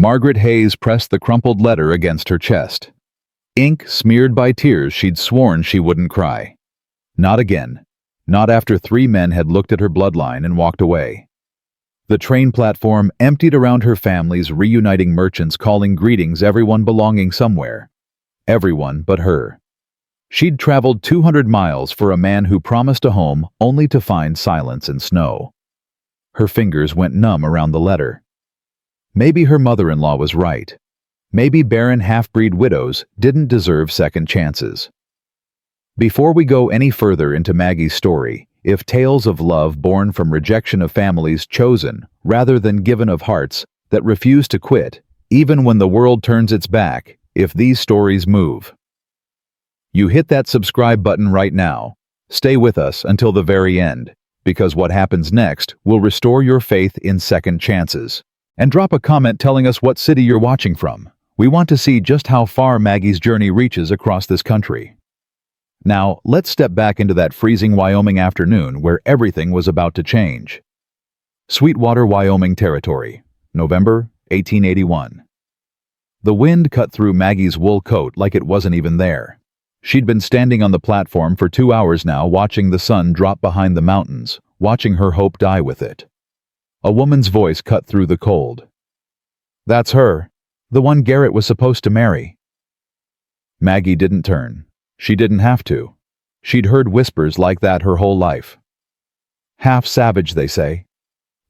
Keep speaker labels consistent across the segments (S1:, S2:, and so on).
S1: Margaret Hayes pressed the crumpled letter against her chest. Ink smeared by tears she'd sworn she wouldn't cry. Not again. Not after 3 men had looked at her bloodline and walked away. The train platform emptied around her family's reuniting merchants calling greetings, everyone belonging somewhere. Everyone but her. She'd traveled 200 miles for a man who promised a home only to find silence and snow. Her fingers went numb around the letter. Maybe her mother-in-law was right. Maybe barren half-breed widows didn't deserve second chances. Before we go any further into Maggie's story, if tales of love born from rejection of families chosen rather than given of hearts that refuse to quit, even when the world turns its back, if these stories move, you hit that subscribe button right now. Stay with us until the very end, because what happens next will restore your faith in second chances. And drop a comment telling us what city you're watching from. We want to see just how far Maggie's journey reaches across this country. Now, let's step back into that freezing Wyoming afternoon where everything was about to change. Sweetwater, Wyoming Territory, November 1881. The wind cut through Maggie's wool coat like it wasn't even there. She'd been standing on the platform for 2 hours now, watching the sun drop behind the mountains, watching her hope die with it. A woman's voice cut through the cold. "That's her, the one Garrett was supposed to marry." Maggie didn't turn. She didn't have to. She'd heard whispers like that her whole life. Half savage, they say.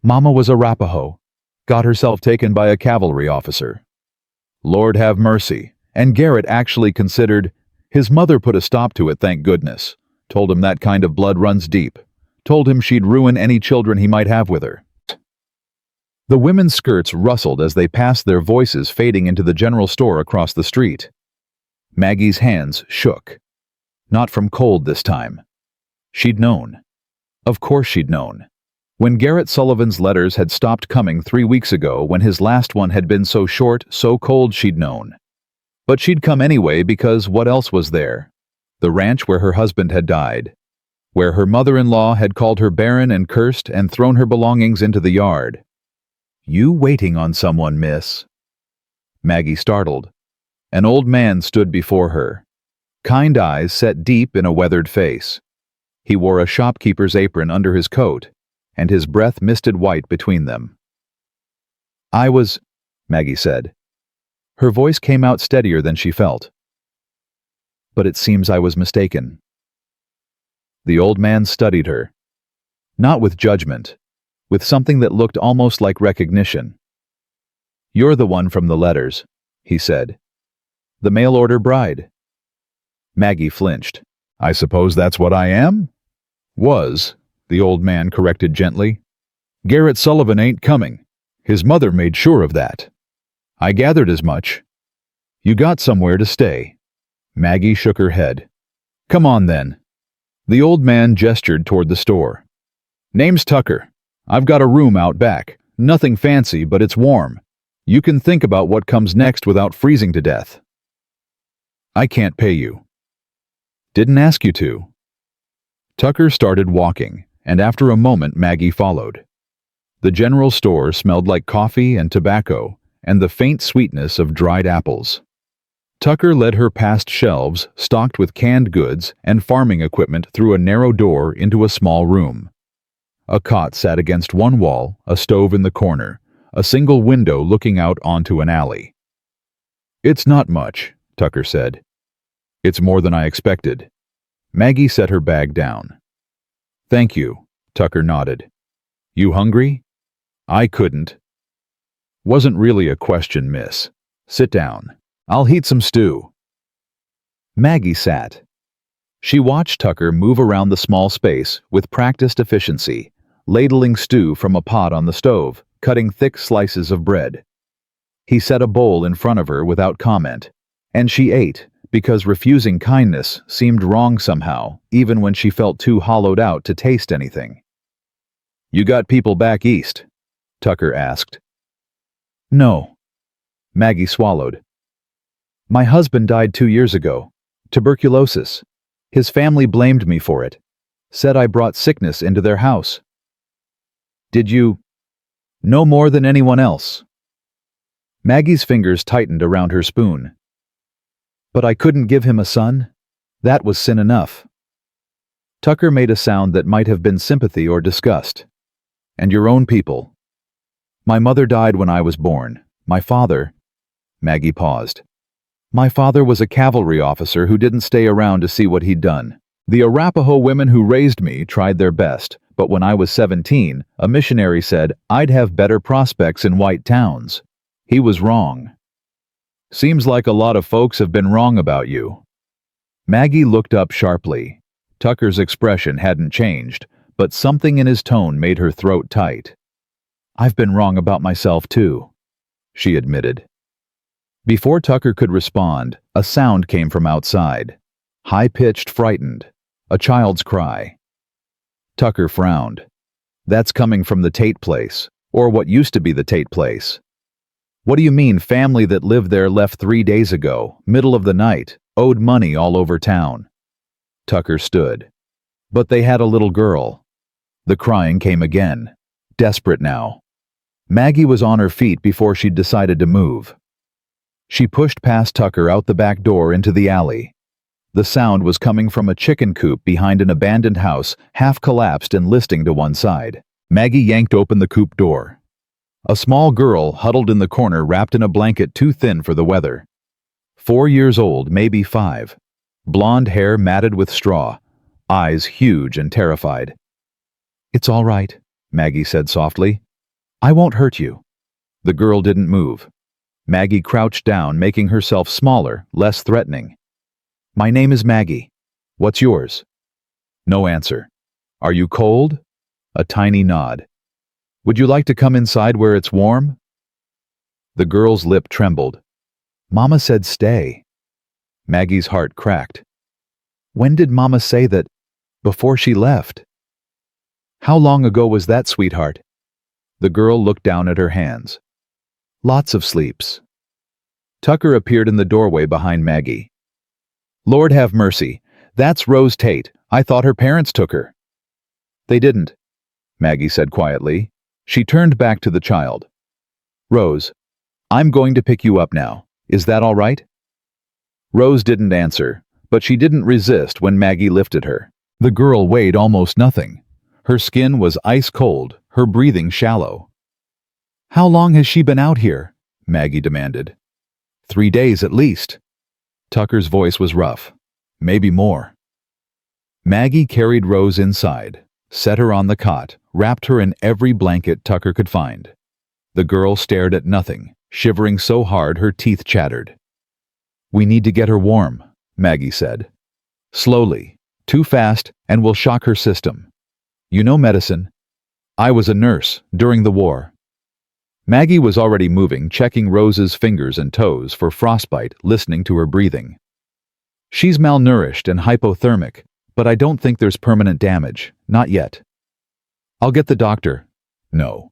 S1: Mama was a Arapaho. Got herself taken by a cavalry officer. Lord have mercy. And Garrett actually considered. His mother put a stop to it, thank goodness. Told him that kind of blood runs deep. Told him she'd ruin any children he might have with her. The women's skirts rustled as they passed, their voices fading into the general store across the street. Maggie's hands shook. Not from cold this time. She'd known. Of course she'd known. When Garrett Sullivan's letters had stopped coming 3 weeks ago, when his last one had been so short, so cold, she'd known. But she'd come anyway because what else was there? The ranch where her husband had died. Where her mother-in-law had called her barren and cursed and thrown her belongings into the yard. "You waiting on someone, miss?" Maggie startled. An old man stood before her. Kind eyes set deep in a weathered face. He wore a shopkeeper's apron under his coat, and his breath misted white between them. "I was," Maggie said. Her voice came out steadier than she felt. "But it seems I was mistaken." The old man studied her. Not with judgment, with something that looked almost like recognition. "You're the one from the letters," he said. "The mail-order bride." Maggie flinched. "I suppose that's what I am?" "Was," the old man corrected gently. "Garrett Sullivan ain't coming. His mother made sure of that. I gathered as much. You got somewhere to stay." Maggie shook her head. "Come on then." The old man gestured toward the store. "Name's Tucker. I've got a room out back. Nothing fancy, but it's warm. You can think about what comes next without freezing to death." "I can't pay you." "Didn't ask you to." Tucker started walking, and after a moment Maggie followed. The general store smelled like coffee and tobacco, and the faint sweetness of dried apples. Tucker led her past shelves stocked with canned goods and farming equipment through a narrow door into a small room. A cot sat against one wall, a stove in the corner, a single window looking out onto an alley. "It's not much," Tucker said. "It's more than I expected." Maggie set her bag down. "Thank you," Tucker nodded. "You hungry?" "I couldn't." "Wasn't really a question, miss. Sit down. I'll heat some stew." Maggie sat. She watched Tucker move around the small space with practiced efficiency, ladling stew from a pot on the stove, cutting thick slices of bread. He set a bowl in front of her without comment, and she ate, because refusing kindness seemed wrong somehow, even when she felt too hollowed out to taste anything. "You got people back east?" Tucker asked. "No." Maggie swallowed. "My husband died 2 years ago. Tuberculosis. His family blamed me for it. Said I brought sickness into their house." "Did you?" "No more than anyone else." Maggie's fingers tightened around her spoon. But I couldn't give him a son? That was sin enough. Tucker made a sound that might have been sympathy or disgust. And your own people. My mother died when I was born. My father... Maggie paused. My father was a cavalry officer who didn't stay around to see what he'd done. The Arapaho women who raised me tried their best, but when I was 17, a missionary said I'd have better prospects in white towns. He was wrong. Seems like a lot of folks have been wrong about you. Maggie looked up sharply. Tucker's expression hadn't changed, but something in his tone made her throat tight. I've been wrong about myself too, she admitted. Before Tucker could respond, a sound came from outside. High-pitched, frightened. A child's cry. Tucker frowned. That's coming from the Tate place, or what used to be the Tate place. What do you mean family that lived there left 3 days ago, middle of the night, owed money all over town? Tucker stood. But they had a little girl. The crying came again. Desperate now. Maggie was on her feet before she'd decided to move. She pushed past Tucker out the back door into the alley. The sound was coming from a chicken coop behind an abandoned house, half collapsed and listing to one side. Maggie yanked open the coop door. A small girl huddled in the corner wrapped in a blanket too thin for the weather. 4 years old, maybe 5. Blonde hair matted with straw, eyes huge and terrified. It's all right, Maggie said softly. I won't hurt you. The girl didn't move. Maggie crouched down, making herself smaller, less threatening. My name is Maggie. What's yours? No answer. Are you cold? A tiny nod. Would you like to come inside where it's warm? The girl's lip trembled. Mama said stay. Maggie's heart cracked. When did Mama say that? Before she left. How long ago was that, sweetheart? The girl looked down at her hands. Lots of sleeps. Tucker appeared in the doorway behind Maggie. Lord have mercy. That's Rose Tate. I thought her parents took her. They didn't, Maggie said quietly. She turned back to the child. Rose, I'm going to pick you up now. Is that all right? Rose didn't answer, but she didn't resist when Maggie lifted her. The girl weighed almost nothing. Her skin was ice cold, her breathing shallow. How long has she been out here? Maggie demanded. 3 days at least. Tucker's voice was rough. Maybe more. Maggie carried Rose inside, set her on the cot, wrapped her in every blanket Tucker could find. The girl stared at nothing, shivering so hard her teeth chattered. We need to get her warm, Maggie said. Slowly, too fast, and we'll shock her system. You know medicine. I was a nurse during the war. Maggie was already moving, checking Rose's fingers and toes for frostbite, listening to her breathing. She's malnourished and hypothermic, but I don't think there's permanent damage. Not yet. I'll get the doctor. No.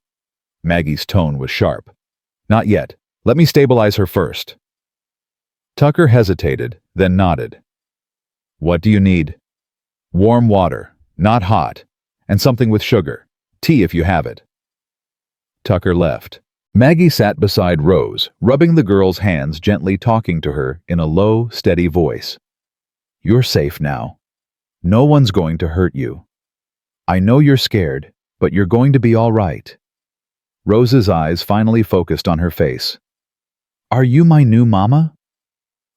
S1: Maggie's tone was sharp. Not yet. Let me stabilize her first. Tucker hesitated, then nodded. What do you need? Warm water, not hot, and something with sugar. Tea if you have it. Tucker left. Maggie sat beside Rose, rubbing the girl's hands, gently talking to her in a low, steady voice. You're safe now. No one's going to hurt you. I know you're scared, but you're going to be all right. Rose's eyes finally focused on her face. Are you my new mama?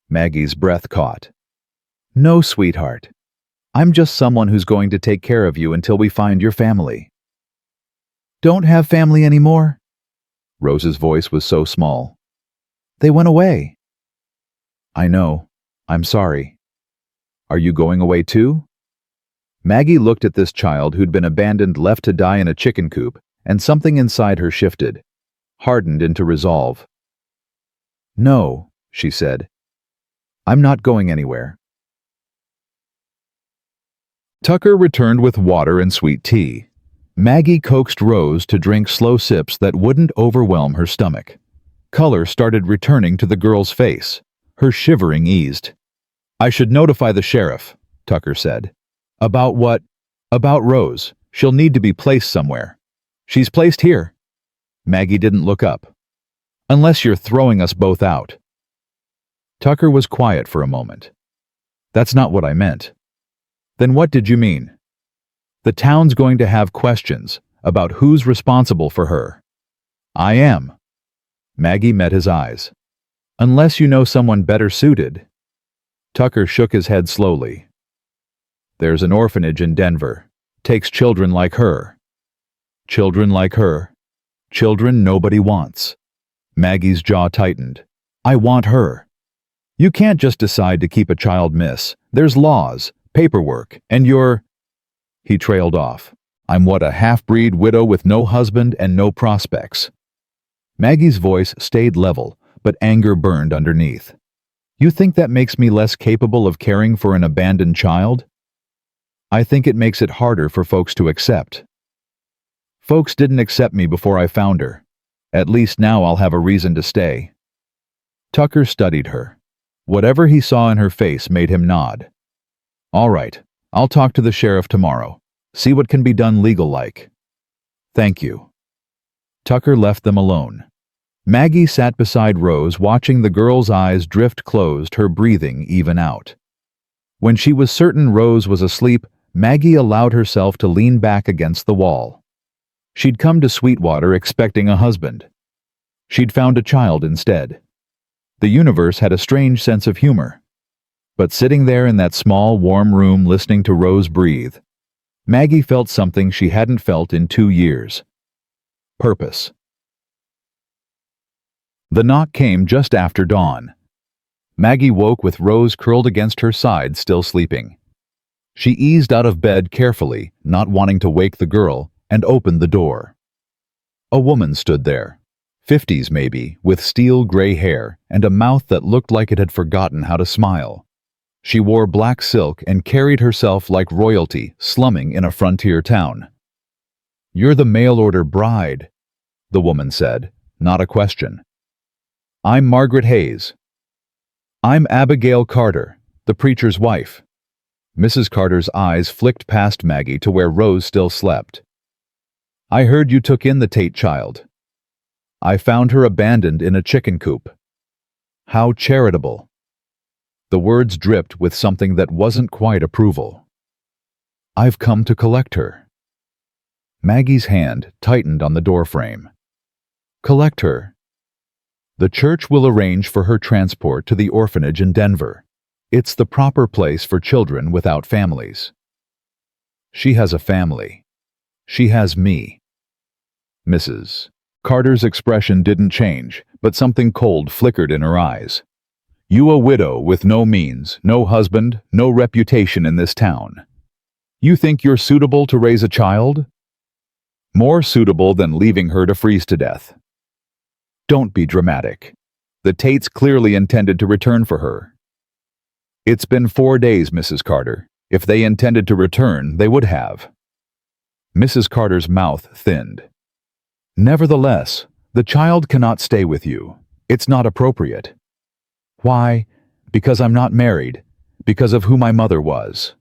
S1: Maggie's breath caught. No, sweetheart. I'm just someone who's going to take care of you until we find your family. Don't have family anymore? Rose's voice was so small. They went away. I know. I'm sorry. Are you going away too? Maggie looked at this child who'd been abandoned, left to die in a chicken coop, and something inside her shifted, hardened into resolve. No, she said. I'm not going anywhere. Tucker returned with water and sweet tea. Maggie coaxed Rose to drink slow sips that wouldn't overwhelm her stomach. Color started returning to the girl's face. Her shivering eased. I should notify the sheriff, Tucker said. About what? About Rose. She'll need to be placed somewhere. She's placed here. Maggie didn't look up. Unless you're throwing us both out." Tucker was quiet for a moment. "That's not what I meant." "Then what did you mean?" "The town's going to have questions about who's responsible for her." "I am." Maggie met his eyes. "Unless you know someone better suited." Tucker shook his head slowly. "There's an orphanage in Denver. Takes children like her." "Children like her? Children nobody wants." Maggie's jaw tightened. "I want her." "You can't just decide to keep a child, miss. There's laws, paperwork, and you're—" He trailed off. "I'm what, a half-breed widow with no husband and no prospects." Maggie's voice stayed level, but anger burned underneath. "You think that makes me less capable of caring for an abandoned child?" "I think it makes it harder for folks to accept." "Folks didn't accept me before I found her. At least now I'll have a reason to stay." Tucker studied her. Whatever he saw in her face made him nod. "All right, I'll talk to the sheriff tomorrow. See what can be done legal-like." "Thank you." Tucker left them alone. Maggie sat beside Rose, watching the girl's eyes drift closed, her breathing even out. When she was certain Rose was asleep, Maggie allowed herself to lean back against the wall. She'd come to Sweetwater expecting a husband. She'd found a child instead. The universe had a strange sense of humor. But sitting there in that small, warm room listening to Rose breathe, Maggie felt something she hadn't felt in 2 years. Purpose. The knock came just after dawn. Maggie woke with Rose curled against her side, still sleeping. She eased out of bed carefully, not wanting to wake the girl, and opened the door. A woman stood there, 50s maybe, with steel gray hair and a mouth that looked like it had forgotten how to smile. She wore black silk and carried herself like royalty, slumming in a frontier town. "You're the mail-order bride," the woman said, not a question. "I'm Margaret Hayes." "I'm Abigail Carter, the preacher's wife." Mrs. Carter's eyes flicked past Maggie to where Rose still slept. "I heard you took in the Tate child." "I found her abandoned in a chicken coop." "How charitable." The words dripped with something that wasn't quite approval. "I've come to collect her." Maggie's hand tightened on the doorframe. "Collect her?" "The church will arrange for her transport to the orphanage in Denver. It's the proper place for children without families." "She has a family. She has me." Mrs. Carter's expression didn't change, but something cold flickered in her eyes. "You, a widow with no means, no husband, no reputation in this town. You think you're suitable to raise a child? More suitable than leaving her to freeze to death." "Don't be dramatic. The Tates clearly intended to return for her." "It's been 4 days, Mrs. Carter. If they intended to return, they would have." Mrs. Carter's mouth thinned. "Nevertheless, the child cannot stay with you. It's not appropriate." "Why? Because I'm not married. Because of who my mother was."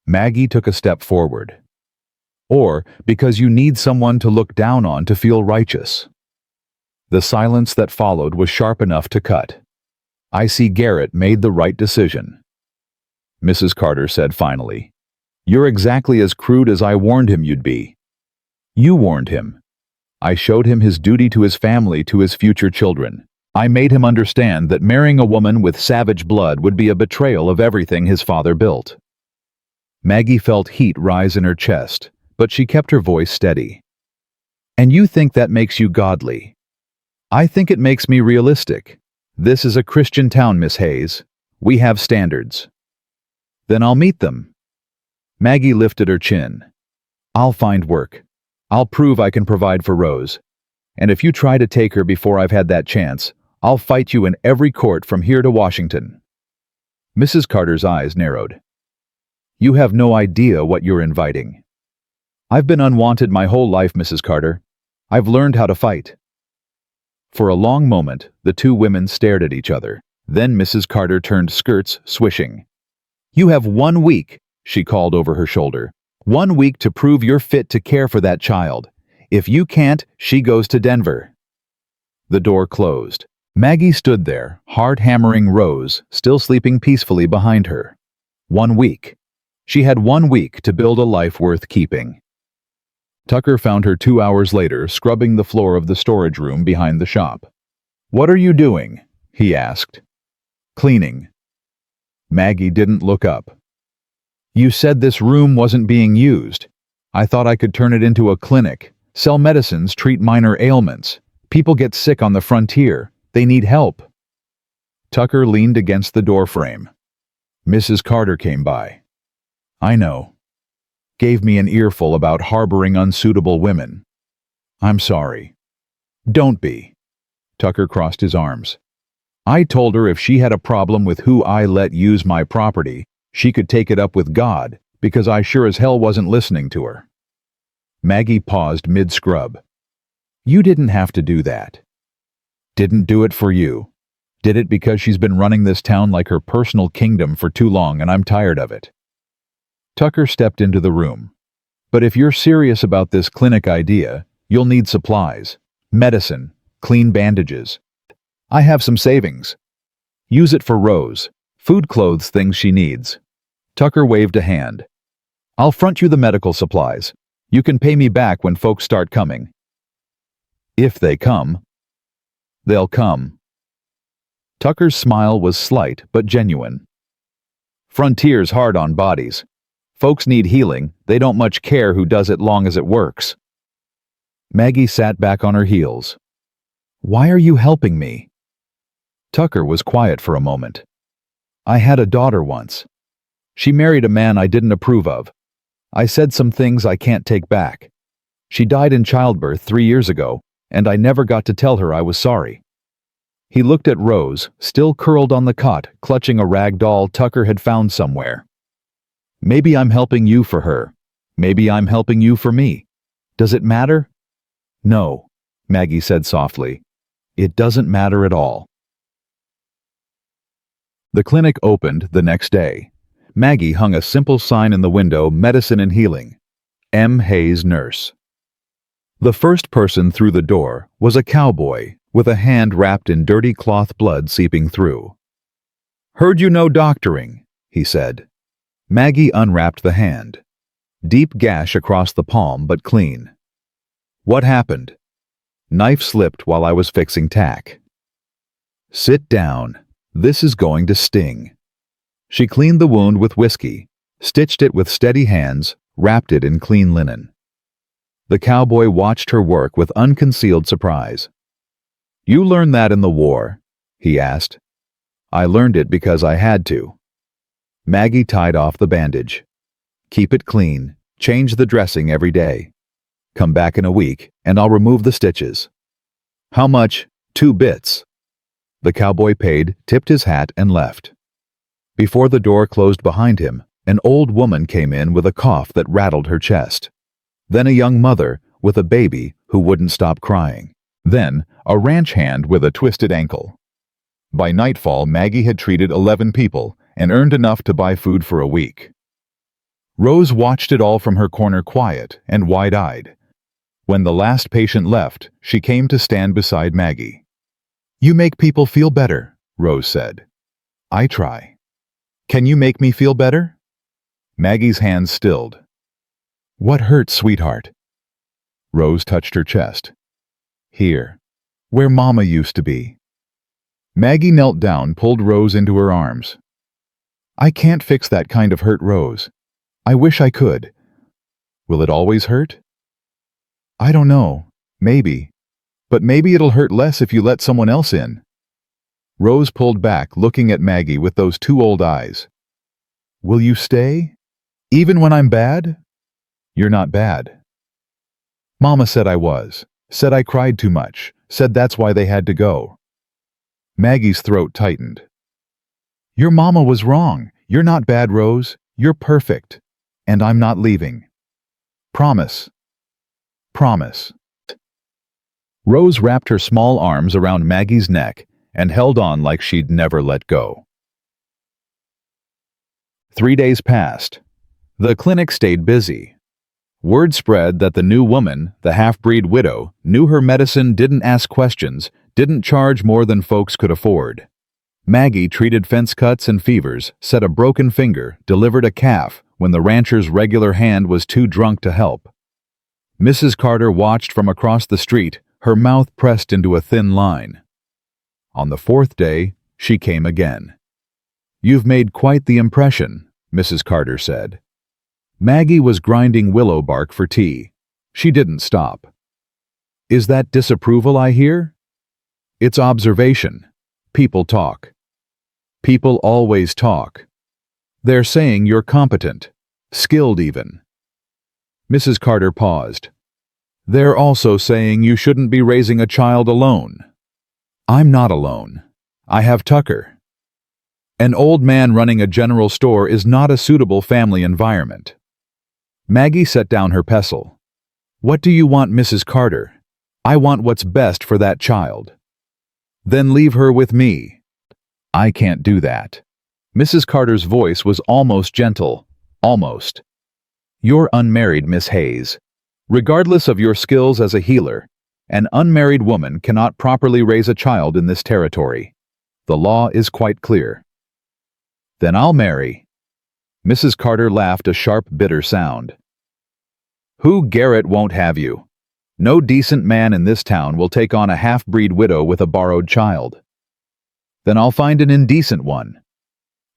S1: Maggie took a step forward. "Or because you need someone to look down on to feel righteous." The silence that followed was sharp enough to cut. "I see Garrett made the right decision." Mrs. Carter said finally, "You're exactly as crude as I warned him you'd be. You warned him. I showed him his duty to his family, to his future children. I made him understand that marrying a woman with savage blood would be a betrayal of everything his father built." Maggie felt heat rise in her chest, but she kept her voice steady. "And you think that makes you godly? I think it makes me realistic. This is a Christian town, Miss Hayes. We have standards." "Then I'll meet them." Maggie lifted her chin. "I'll find work. I'll prove I can provide for Rose. And if you try to take her before I've had that chance, I'll fight you in every court from here to Washington." Mrs. Carter's eyes narrowed. "You have no idea what you're inviting." "I've been unwanted my whole life, Mrs. Carter. I've learned how to fight." For a long moment, the two women stared at each other. Then Mrs. Carter turned, skirts swishing. "You have 1 week," she called over her shoulder. 1 week to prove you're fit to care for that child. If you can't, she goes to Denver." The door closed. Maggie stood there, heart hammering Rose, still sleeping peacefully behind her. 1 week. She had 1 week to build a life worth keeping. Tucker found her 2 hours later, scrubbing the floor of the storage room behind the shop. "What are you doing?" he asked. "Cleaning." Maggie didn't look up. "You said this room wasn't being used. I thought I could turn it into a clinic, sell medicines, treat minor ailments. People get sick on the frontier. They need help." Tucker leaned against the doorframe. "Mrs. Carter came by." "I know. Gave me an earful about harboring unsuitable women. I'm sorry." "Don't be." Tucker crossed his arms. "I told her if she had a problem with who I let use my property, she could take it up with God, because I sure as hell wasn't listening to her." Maggie paused mid-scrub. "You didn't have to do that." "Didn't do it for you. Did it because she's been running this town like her personal kingdom for too long and I'm tired of it." Tucker stepped into the room. "But if you're serious about this clinic idea, you'll need supplies. Medicine, clean bandages. I have some savings. Use it for Rose. Food, clothes, things she needs." Tucker waved a hand. "I'll front you the medical supplies. You can pay me back when folks start coming." "If they come." "They'll come." Tucker's smile was slight but genuine. "Frontier's hard on bodies. Folks need healing. They don't much care who does it long as it works." Maggie sat back on her heels. "Why are you helping me?" Tucker was quiet for a moment. "I had a daughter once. She married a man I didn't approve of. I said some things I can't take back. She died in childbirth 3 years ago, and I never got to tell her I was sorry." He looked at Rose, still curled on the cot, clutching a rag doll Tucker had found somewhere. "Maybe I'm helping you for her. Maybe I'm helping you for me. Does it matter?" "No," Maggie said softly. "It doesn't matter at all." The clinic opened the next day. Maggie hung a simple sign in the window, "Medicine and Healing. M. Hayes, Nurse." The first person through the door was a cowboy with a hand wrapped in dirty cloth, blood seeping through. "Heard you know doctoring," he said. Maggie unwrapped the hand. Deep gash across the palm, but clean. "What happened?" "Knife slipped while I was fixing tack." "Sit down. This is going to sting." She cleaned the wound with whiskey, stitched it with steady hands, wrapped it in clean linen. The cowboy watched her work with unconcealed surprise. "You learned that in the war?" he asked. "I learned it because I had to." Maggie tied off the bandage. "Keep it clean. Change the dressing every day. Come back in a week, and I'll remove the stitches." "How much?" "2 bits." The cowboy paid, tipped his hat, and left. Before the door closed behind him, an old woman came in with a cough that rattled her chest. Then a young mother with a baby who wouldn't stop crying. Then a ranch hand with a twisted ankle. By nightfall, Maggie had treated 11 people and earned enough to buy food for a week. Rose watched it all from her corner, quiet and wide-eyed. When the last patient left, she came to stand beside Maggie. "You make people feel better," Rose said. "I try. Can you make me feel better?" Maggie's hands stilled. "What hurts, sweetheart?" Rose touched her chest. "Here, where Mama used to be." Maggie knelt down, pulled Rose into her arms. "I can't fix that kind of hurt, Rose. I wish I could." "Will it always hurt?" "I don't know. Maybe. But maybe it'll hurt less if you let someone else in." Rose pulled back, looking at Maggie with those 2 old eyes. "Will you stay? Even when I'm bad?" "You're not bad." "Mama said I was. Said I cried too much. Said that's why they had to go." Maggie's throat tightened. "Your mama was wrong. You're not bad, Rose. You're perfect. And I'm not leaving. Promise." "Promise." Rose wrapped her small arms around Maggie's neck and held on like she'd never let go. 3 days passed. The clinic stayed busy. Word spread that the new woman, the half-breed widow, knew her medicine, didn't ask questions, didn't charge more than folks could afford. Maggie treated fence cuts and fevers, set a broken finger, delivered a calf when the rancher's regular hand was too drunk to help. Mrs. Carter watched from across the street, her mouth pressed into a thin line. On the fourth day, she came again. "You've made quite the impression," Mrs. Carter said. Maggie was grinding willow bark for tea. She didn't stop. "Is that disapproval I hear?" "It's observation. People talk. People always talk. They're saying you're competent, skilled even." Mrs. Carter paused. "They're also saying you shouldn't be raising a child alone." "I'm not alone. I have Tucker." An old man running a general store is not a suitable family environment. Maggie set down her pestle. "What do you want, Mrs. Carter? I want what's best for that child." "Then leave her with me." "I can't do that." Mrs. Carter's voice was almost gentle. Almost. "You're unmarried, Miss Hayes. Regardless of your skills as a healer, an unmarried woman cannot properly raise a child in this territory. The law is quite clear." "Then I'll marry." Mrs. Carter laughed a sharp, bitter sound. "Who Garrett won't have you? No decent man in this town will take on a half-breed widow with a borrowed child." "Then I'll find an indecent one."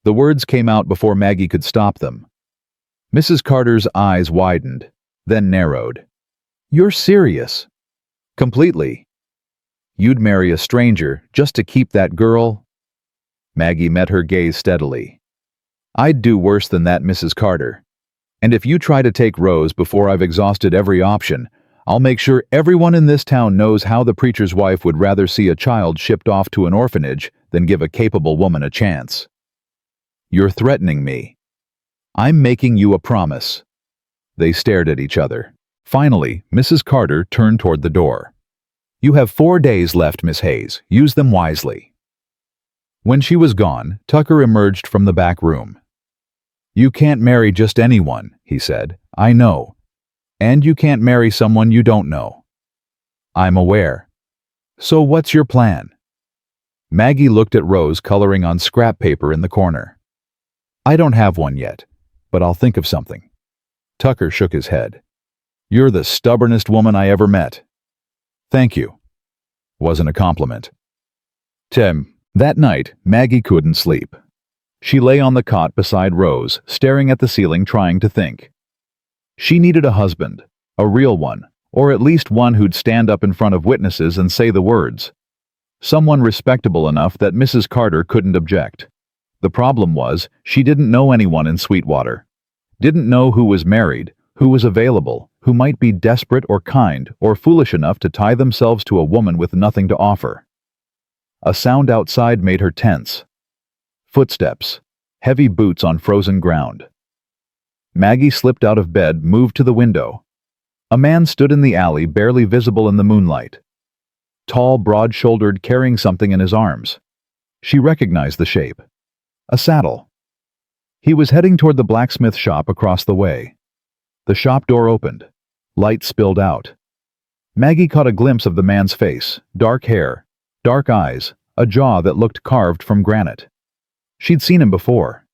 S1: The words came out before Maggie could stop them. Mrs. Carter's eyes widened, then narrowed. "You're serious?" "Completely." "You'd marry a stranger just to keep that girl?" Maggie met her gaze steadily. "I'd do worse than that, Mrs. Carter. And if you try to take Rose before I've exhausted every option, I'll make sure everyone in this town knows how the preacher's wife would rather see a child shipped off to an orphanage than give a capable woman a chance." "You're threatening me." "I'm making you a promise." They stared at each other. Finally, Mrs. Carter turned toward the door. "You have 4 days left, Miss Hayes. Use them wisely." When she was gone, Tucker emerged from the back room. "You can't marry just anyone," he said. "I know. And you can't marry someone you don't know." "I'm aware." "So what's your plan?" Maggie looked at Rose coloring on scrap paper in the corner. "I don't have one yet, but I'll think of something." Tucker shook his head. "You're the stubbornest woman I ever met." "Thank you." Wasn't a compliment. That night, Maggie couldn't sleep. She lay on the cot beside Rose, staring at the ceiling, trying to think. She needed a husband, a real one, or at least one who'd stand up in front of witnesses and say the words. Someone respectable enough that Mrs. Carter couldn't object. The problem was, she didn't know anyone in Sweetwater. Didn't know who was married, who was available, who might be desperate or kind or foolish enough to tie themselves to a woman with nothing to offer. A sound outside made her tense. Footsteps, heavy boots on frozen ground. Maggie slipped out of bed, moved to the window. A man stood in the alley, barely visible in the moonlight. Tall, broad-shouldered, carrying something in his arms. She recognized the shape. A saddle. He was heading toward the blacksmith shop across the way. The shop door opened. Light spilled out. Maggie caught a glimpse of the man's face, dark hair, dark eyes, a jaw that looked carved from granite. She'd seen him before.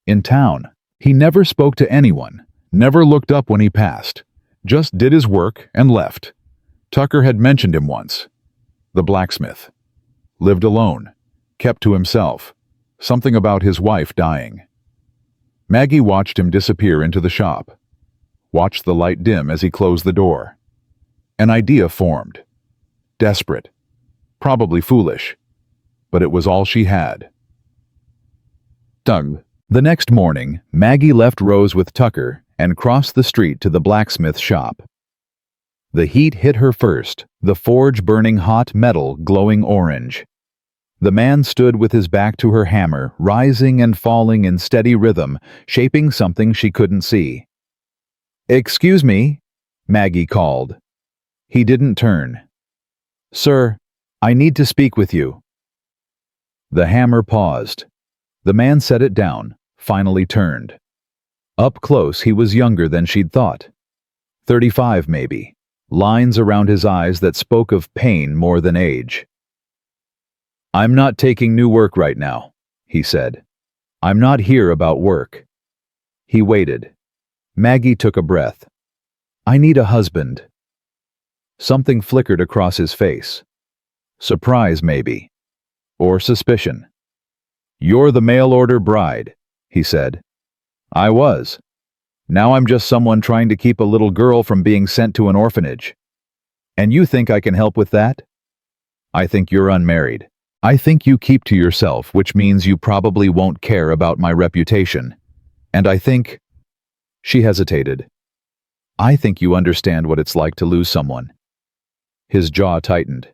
S1: In town. He never spoke to anyone, never looked up when he passed, just did his work and left. Tucker had mentioned him once. The blacksmith. Lived alone. Kept to himself. Something about his wife dying. Maggie watched him disappear into the shop. Watched the light dim as he closed the door. An idea formed. Desperate. Probably foolish. But it was all she had. The next morning, Maggie left Rose with Tucker and crossed the street to the blacksmith shop. The heat hit her first, the forge burning hot, metal glowing orange. The man stood with his back to her hammer, rising and falling in steady rhythm, shaping something she couldn't see. "Excuse me," Maggie called. He didn't turn. "Sir, I need to speak with you." The hammer paused. The man set it down, finally turned. Up close, he was younger than she'd thought. 35, maybe. Lines around his eyes that spoke of pain more than age. I'm not taking new work right now, he said. I'm not here about work. He waited. Maggie took a breath. I need a husband. Something flickered across his face. Surprise, maybe. Or suspicion. You're the mail-order bride, he said. I was. Now I'm just someone trying to keep a little girl from being sent to an orphanage. And you think I can help with that? I think you're unmarried. I think you keep to yourself, which means you probably won't care about my reputation. And I think... She hesitated. I think you understand what it's like to lose someone. His jaw tightened.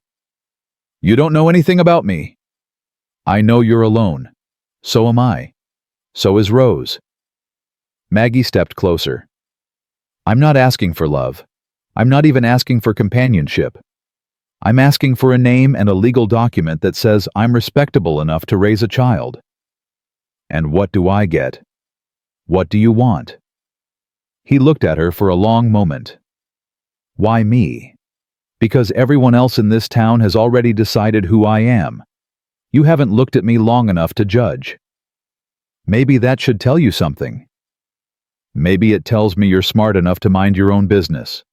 S1: You don't know anything about me. I know you're alone. So am I. So is Rose. Maggie stepped closer. I'm not asking for love. I'm not even asking for companionship. I'm asking for a name and a legal document that says I'm respectable enough to raise a child. And what do I get? What do you want? He looked at her for a long moment. Why me? Because everyone else in this town has already decided who I am. You haven't looked at me long enough to judge. Maybe that should tell you something. Maybe it tells me you're smart enough to mind your own business.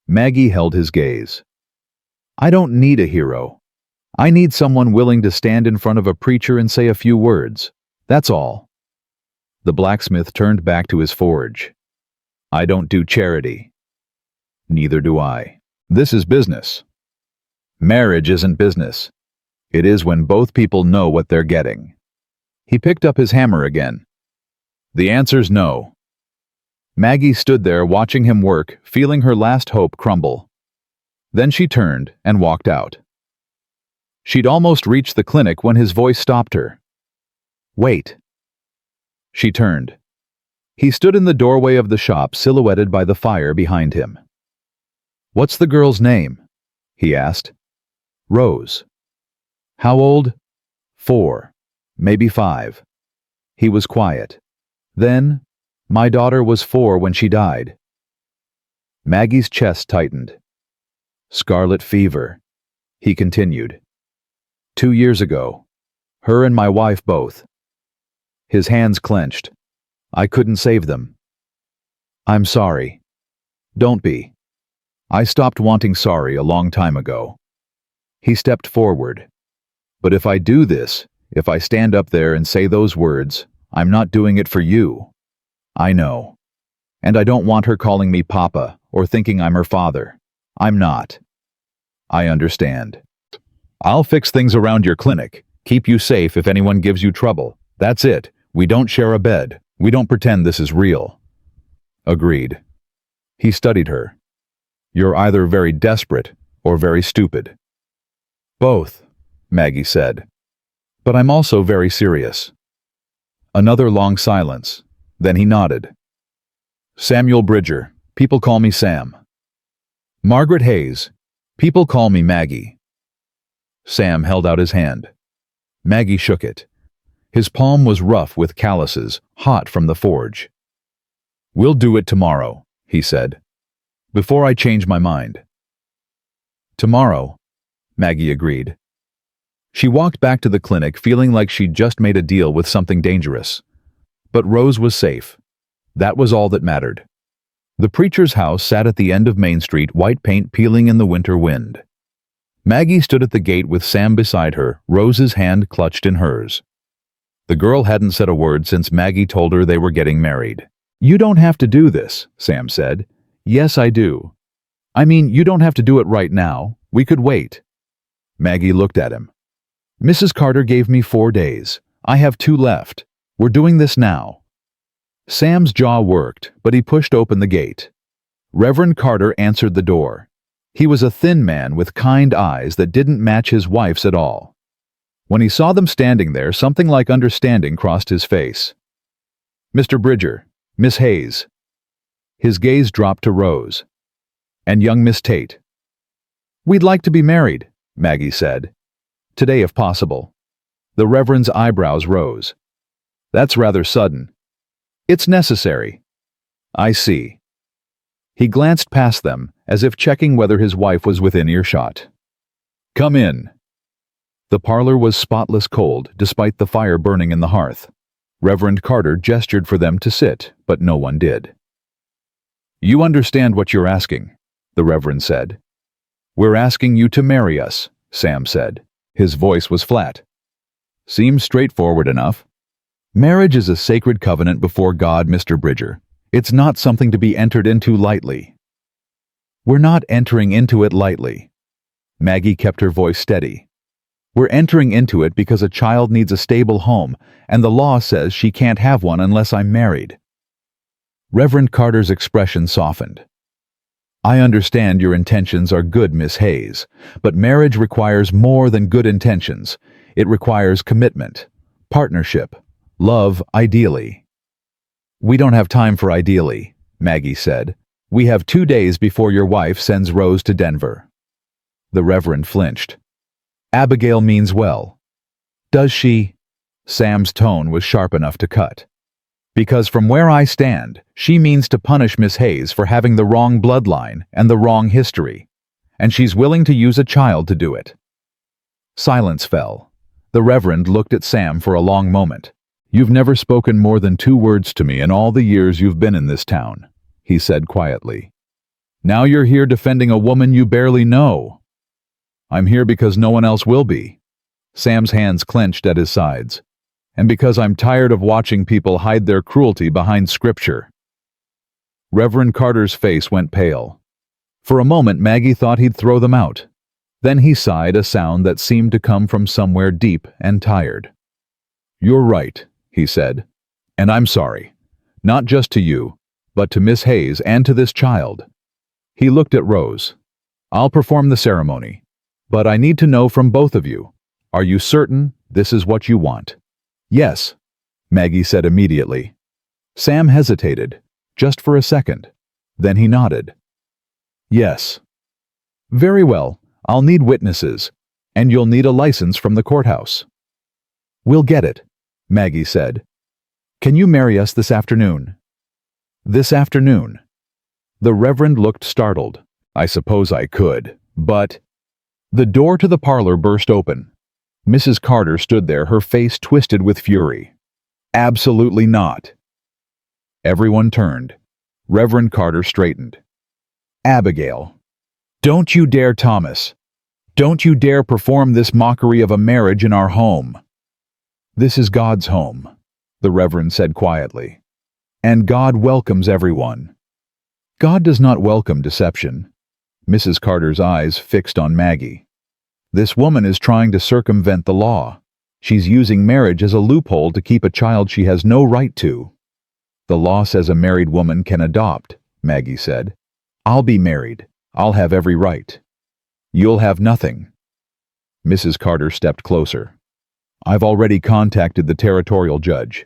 S1: Maggie held his gaze. I don't need a hero. I need someone willing to stand in front of a preacher and say a few words. That's all. The blacksmith turned back to his forge. I don't do charity. Neither do I. This is business. Marriage isn't business. It is when both people know what they're getting. He picked up his hammer again. The answer's no. Maggie stood there watching him work, feeling her last hope crumble. Then she turned and walked out. She'd almost reached the clinic when his voice stopped her. Wait. She turned. He stood in the doorway of the shop, silhouetted by the fire behind him. What's the girl's name? He asked. Rose. How old? 4, maybe 5. He was quiet. Then, my daughter was 4 when she died. Maggie's chest tightened. Scarlet fever, he continued. 2 years ago. Her and my wife both. His hands clenched. I couldn't save them. I'm sorry. Don't be. I stopped wanting sorry a long time ago. He stepped forward. But if I do this, if I stand up there and say those words, I'm not doing it for you. I know. And I don't want her calling me Papa or thinking I'm her father. I'm not. I understand. I'll fix things around your clinic, keep you safe if anyone gives you trouble. That's it. We don't share a bed. We don't pretend this is real. Agreed. He studied her. You're either very desperate or very stupid. Both, Maggie said. But I'm also very serious. Another long silence. Then he nodded. Samuel Bridger. People call me Sam. Margaret Hayes. People call me Maggie. Sam held out his hand. Maggie shook it. His palm was rough with calluses, hot from the forge. We'll do it tomorrow, he said. Before I change my mind. Tomorrow, Maggie agreed. She walked back to the clinic feeling like she'd just made a deal with something dangerous. But Rose was safe. That was all that mattered. The preacher's house sat at the end of Main Street, white paint peeling in the winter wind. Maggie stood at the gate with Sam beside her, Rose's hand clutched in hers. The girl hadn't said a word since Maggie told her they were getting married. You don't have to do this, Sam said. Yes, I do. I mean, you don't have to do it right now. We could wait. Maggie looked at him. Mrs. Carter gave me 4 days. I have 2 left. We're doing this now. Sam's jaw worked, but he pushed open the gate. Reverend Carter answered the door. He was a thin man with kind eyes that didn't match his wife's at all. When he saw them standing there, something like understanding crossed his face. Mr. Bridger, Miss Hayes. His gaze dropped to Rose. And young Miss Tate. We'd like to be married, Maggie said. Today, if possible. The Reverend's eyebrows rose. That's rather sudden. It's necessary. I see. He glanced past them, as if checking whether his wife was within earshot. Come in. The parlor was spotless cold, despite the fire burning in the hearth. Reverend Carter gestured for them to sit, but no one did. "You understand what you're asking," the Reverend said. "We're asking you to marry us," Sam said. His voice was flat. "Seems straightforward enough. Marriage is a sacred covenant before God, Mr. Bridger. It's not something to be entered into lightly." "We're not entering into it lightly." Maggie kept her voice steady. "We're entering into it because a child needs a stable home, and the law says she can't have one unless I'm married." Reverend Carter's expression softened. "I understand your intentions are good, Miss Hayes, but marriage requires more than good intentions. It requires commitment, partnership, love, ideally." "We don't have time for ideally," Maggie said. "We have 2 days before your wife sends Rose to Denver." The Reverend flinched. "Abigail means well." "Does she?" Sam's tone was sharp enough to cut. "Because from where I stand, she means to punish Miss Hayes for having the wrong bloodline and the wrong history, and she's willing to use a child to do it." Silence fell. The Reverend looked at Sam for a long moment. "You've never spoken more than 2 words to me in all the years you've been in this town," he said quietly. "Now you're here defending a woman you barely know." "I'm here because no one else will be." Sam's hands clenched at his sides. "And because I'm tired of watching people hide their cruelty behind Scripture." Reverend Carter's face went pale. For a moment Maggie thought he'd throw them out. Then he sighed a sound that seemed to come from somewhere deep and tired. "You're right," he said. "And I'm sorry. Not just to you, but to Miss Hayes and to this child." He looked at Rose. "I'll perform the ceremony, but I need to know from both of you. Are you certain this is what you want?" "Yes," Maggie said immediately. Sam hesitated, just for a second. Then he nodded. "Yes." "Very well, I'll need witnesses, and you'll need a license from the courthouse." "We'll get it," Maggie said. "Can you marry us this afternoon?" "This afternoon?" The Reverend looked startled. "I suppose I could, but—" The door to the parlor burst open. Mrs. Carter stood there, her face twisted with fury. "Absolutely not." Everyone turned. Reverend Carter straightened. "Abigail, don't you dare, Thomas. Don't you dare perform this mockery of a marriage in our home." "This is God's home," the Reverend said quietly. "And God welcomes everyone." "God does not welcome deception." Mrs. Carter's eyes fixed on Maggie. "This woman is trying to circumvent the law. She's using marriage as a loophole to keep a child she has no right to." "The law says a married woman can adopt," Maggie said. "I'll be married. I'll have every right." "You'll have nothing." Mrs. Carter stepped closer. "I've already contacted the territorial judge.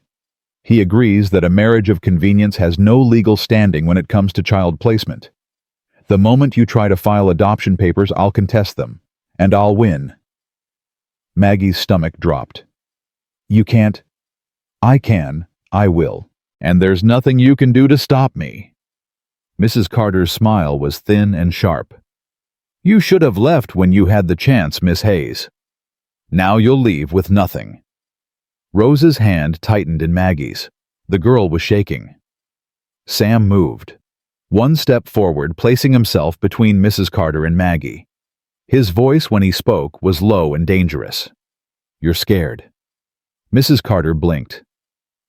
S1: He agrees that a marriage of convenience has no legal standing when it comes to child placement. The moment you try to file adoption papers, I'll contest them. And I'll win." Maggie's stomach dropped. "You can't." "I can. I will. And there's nothing you can do to stop me." Mrs. Carter's smile was thin and sharp. "You should have left when you had the chance, Miss Hayes. Now you'll leave with nothing." Rose's hand tightened in Maggie's. The girl was shaking. Sam moved. One step forward, placing himself between Mrs. Carter and Maggie. His voice, when he spoke, was low and dangerous. "You're scared." Mrs. Carter blinked.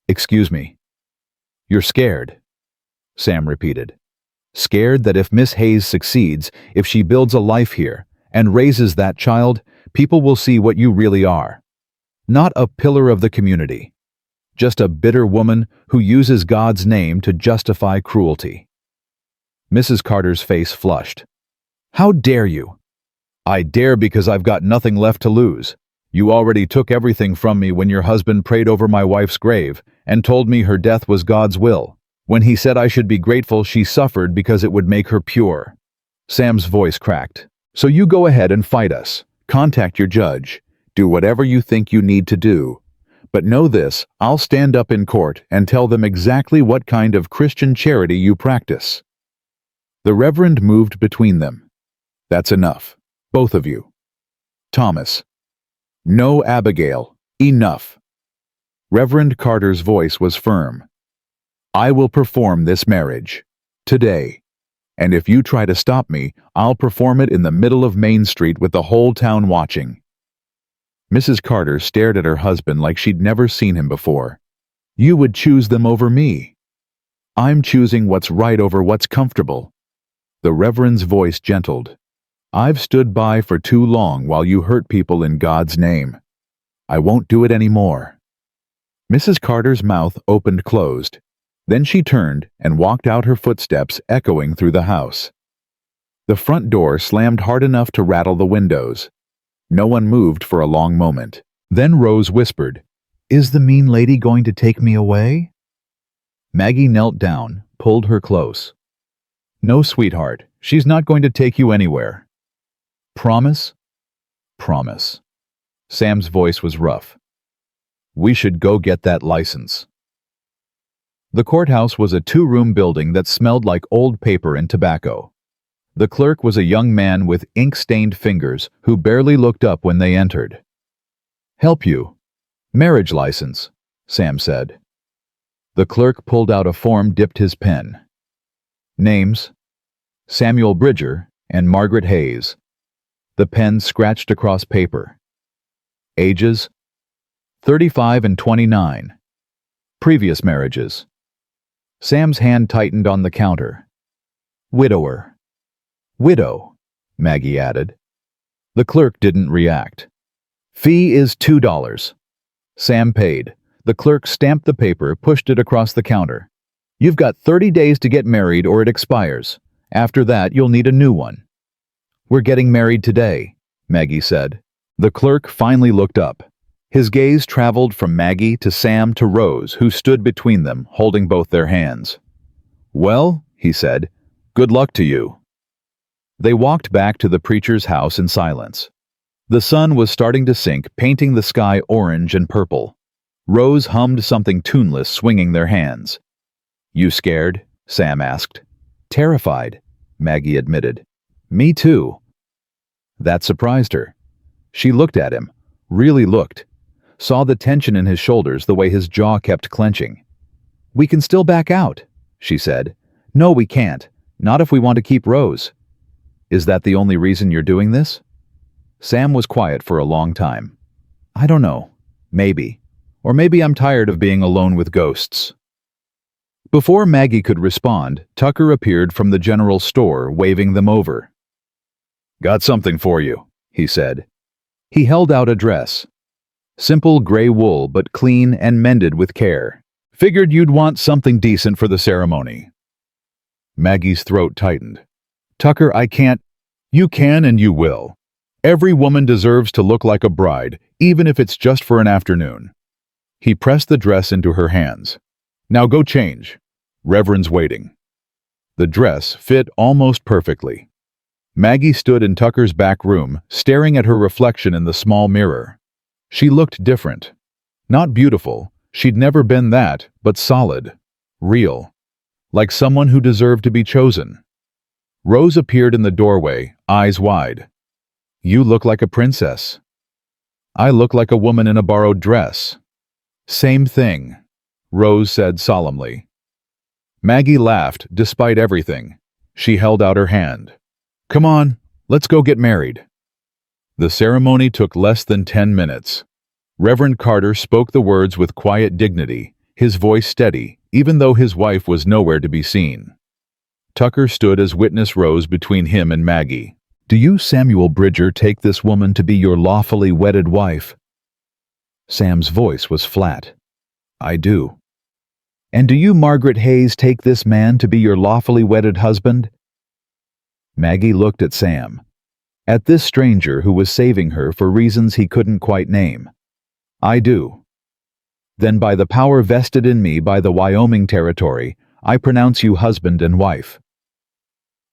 S1: "Excuse me." "You're scared," Sam repeated. "Scared that if Miss Hayes succeeds, if she builds a life here and raises that child, people will see what you really are. Not a pillar of the community. Just a bitter woman who uses God's name to justify cruelty." Mrs. Carter's face flushed. "How dare you?" "I dare because I've got nothing left to lose. You already took everything from me when your husband prayed over my wife's grave and told me her death was God's will. When he said I should be grateful she suffered because it would make her pure." Sam's voice cracked. "So you go ahead and fight us. Contact your judge. Do whatever you think you need to do. But know this, I'll stand up in court and tell them exactly what kind of Christian charity you practice." The Reverend moved between them. "That's enough. Both of you. Thomas." No, Abigail. Enough. Reverend Carter's voice was firm. I will perform this marriage. Today. And if you try to stop me, I'll perform it in the middle of Main Street with the whole town watching. Mrs. Carter stared at her husband like she'd never seen him before. You would choose them over me. I'm choosing what's right over what's comfortable. The Reverend's voice gentled. I've stood by for too long while you hurt people in God's name. I won't do it anymore. Mrs. Carter's mouth opened-closed. Then she turned and walked out, her footsteps echoing through the house. The front door slammed hard enough to rattle the windows. No one moved for a long moment. Then Rose whispered, Is the mean lady going to take me away? Maggie knelt down, pulled her close. No, sweetheart, she's not going to take you anywhere. Promise? Promise. Sam's voice was rough. We should go get that license. The courthouse was a two-room building that smelled like old paper and tobacco. The clerk was a young man with ink-stained fingers who barely looked up when they entered. Help you. Marriage license, Sam said. The clerk pulled out a form, dipped his pen. Names: Samuel Bridger and Margaret Hayes. The pen scratched across paper. Ages: 35 and 29. Previous marriages. Sam's hand tightened on the counter. Widower. Widow, Maggie added. The clerk didn't react. Fee is $2. Sam paid. The clerk stamped the paper, pushed it across the counter. You've got 30 days to get married or it expires. After that, you'll need a new one. We're getting married today, Maggie said. The clerk finally looked up. His gaze traveled from Maggie to Sam to Rose, who stood between them, holding both their hands. Well, he said, good luck to you. They walked back to the preacher's house in silence. The sun was starting to sink, painting the sky orange and purple. Rose hummed something tuneless, swinging their hands. You scared? Sam asked. Terrified, Maggie admitted. Me too. That surprised her. She looked at him, really looked. Saw the tension in his shoulders, the way his jaw kept clenching. We can still back out, she said. No, we can't. Not if we want to keep Rose. Is that the only reason you're doing this? Sam was quiet for a long time. I don't know. Maybe. Or maybe I'm tired of being alone with ghosts. Before Maggie could respond, Tucker appeared from the general store, waving them over. Got something for you, he said. He held out a dress. Simple gray wool, but clean and mended with care. Figured you'd want something decent for the ceremony. Maggie's throat tightened. Tucker, I can't. You can and you will. Every woman deserves to look like a bride, even if it's just for an afternoon. He pressed the dress into her hands. Now go change. Reverend's waiting. The dress fit almost perfectly. Maggie stood in Tucker's back room, staring at her reflection in the small mirror. She looked different. Not beautiful, she'd never been that, but solid. Real. Like someone who deserved to be chosen. Rose appeared in the doorway, eyes wide. You look like a princess. I look like a woman in a borrowed dress. Same thing, Rose said solemnly. Maggie laughed, despite everything. She held out her hand. Come on, let's go get married. The ceremony took less than 10 minutes. Reverend Carter spoke the words with quiet dignity, his voice steady, even though his wife was nowhere to be seen. Tucker stood as witness rose between him and Maggie. Do you, Samuel Bridger, take this woman to be your lawfully wedded wife? Sam's voice was flat. I do. And do you, Margaret Hayes, take this man to be your lawfully wedded husband? Maggie looked at Sam. At this stranger who was saving her for reasons he couldn't quite name. I do. Then by the power vested in me by the Wyoming Territory, I pronounce you husband and wife.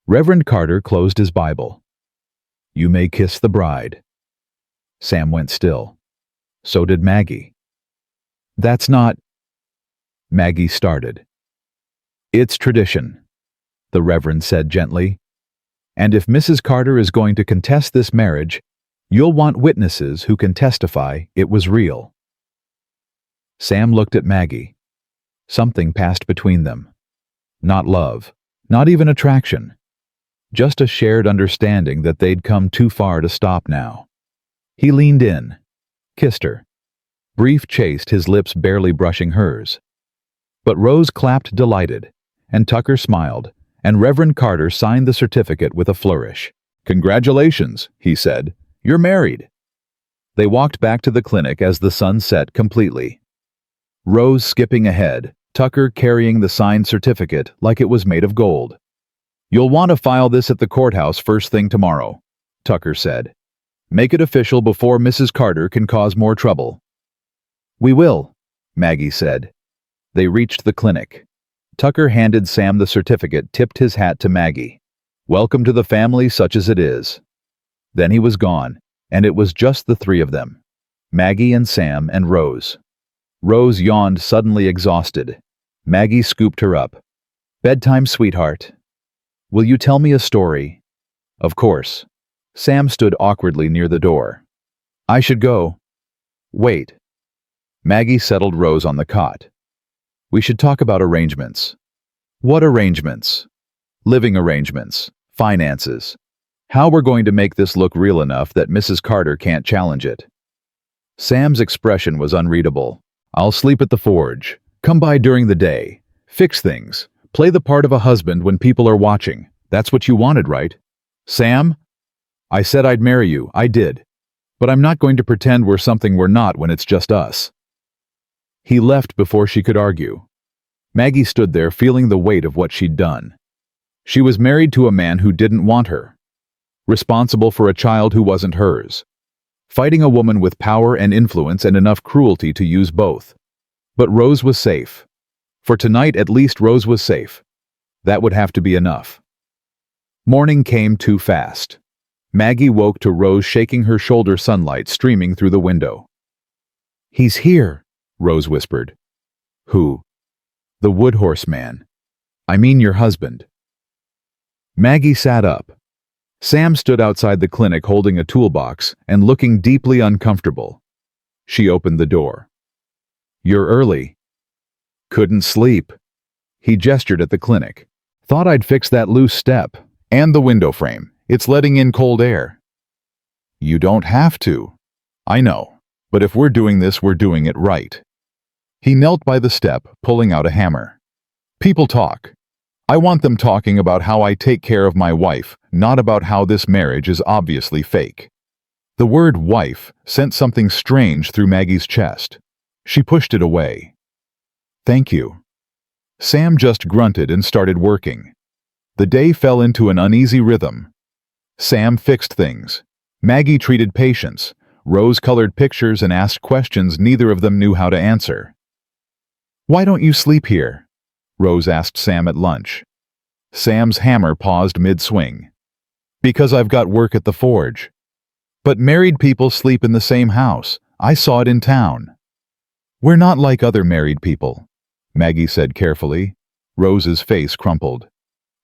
S1: Reverend Carter closed his Bible. You may kiss the bride. Sam went still. So did Maggie. That's not... Maggie started. It's tradition, the Reverend said gently. And if Mrs. Carter is going to contest this marriage, You'll want witnesses who can testify it was real." Sam looked at Maggie. Something passed between them. Not love, not even attraction. Just a shared understanding that they'd come too far to stop now. He leaned in, kissed her. Brief chaste, his lips barely brushing hers. But Rose clapped delighted, and Tucker smiled, and Reverend Carter signed the certificate with a flourish. "Congratulations," he said. "You're married." They walked back to the clinic as the sun set completely. Rose skipping ahead, Tucker carrying the signed certificate like it was made of gold. "You'll want to file this at the courthouse first thing tomorrow," Tucker said. "Make it official before Mrs. Carter can cause more trouble." "We will," Maggie said. They reached the clinic. Tucker handed Sam the certificate, tipped his hat to Maggie. "Welcome to the family such as it is." Then he was gone, and it was just the three of them. Maggie and Sam and Rose. Rose yawned, suddenly exhausted. Maggie scooped her up. "Bedtime, sweetheart. Will you tell me a story?" "Of course." Sam stood awkwardly near the door. "I should go." "Wait." Maggie settled Rose on the cot. "We should talk about arrangements." "What arrangements?" "Living arrangements, finances. How we're going to make this look real enough that Mrs. Carter can't challenge it." Sam's expression was unreadable. "I'll sleep at the forge. Come by during the day. Fix things. Play the part of a husband when people are watching. That's what you wanted, right?" "Sam? I said I'd marry you. I did. But I'm not going to pretend we're something we're not when it's just us." He left before she could argue. Maggie stood there feeling the weight of what she'd done. She was married to a man who didn't want her. Responsible for a child who wasn't hers. Fighting a woman with power and influence and enough cruelty to use both. But Rose was safe. For tonight at least Rose was safe. That would have to be enough. Morning came too fast. Maggie woke to Rose shaking her shoulder, sunlight streaming through the window. "He's here," Rose whispered. "Who?" "The Woodhorse man. I mean your husband." Maggie sat up. Sam stood outside the clinic holding a toolbox and looking deeply uncomfortable. She opened the door. "You're early." "Couldn't sleep." He gestured at the clinic. "Thought I'd fix that loose step. And the window frame. It's letting in cold air." "You don't have to." "I know. But if we're doing this, we're doing it right." He knelt by the step, pulling out a hammer. "People talk. I want them talking about how I take care of my wife, not about how this marriage is obviously fake." The word wife sent something strange through Maggie's chest. She pushed it away. "Thank you." Sam just grunted and started working. The day fell into an uneasy rhythm. Sam fixed things. Maggie treated patients. Rose colored pictures and asked questions neither of them knew how to answer. "Why don't you sleep here?" Rose asked Sam at lunch. Sam's hammer paused mid-swing. "Because I've got work at the forge." "But married people sleep in the same house. I saw it in town." "We're not like other married people," Maggie said carefully. Rose's face crumpled.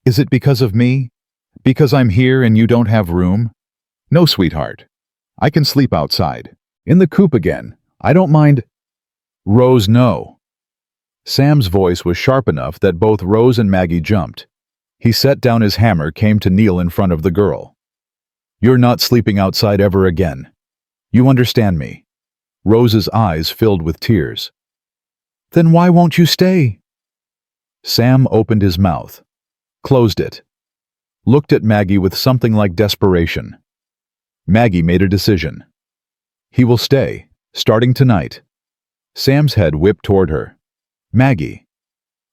S1: "Is it because of me? Because I'm here and you don't have room?" "No, sweetheart. I can sleep outside. In the coop again. I don't mind." "Rose, no." Sam's voice was sharp enough that both Rose and Maggie jumped. He set down his hammer, came to kneel in front of the girl. "You're not sleeping outside ever again. You understand me?" Rose's eyes filled with tears. "Then why won't you stay?" Sam opened his mouth, closed it, looked at Maggie with something like desperation. Maggie made a decision. "He will stay, starting tonight." Sam's head whipped toward her. "Maggie,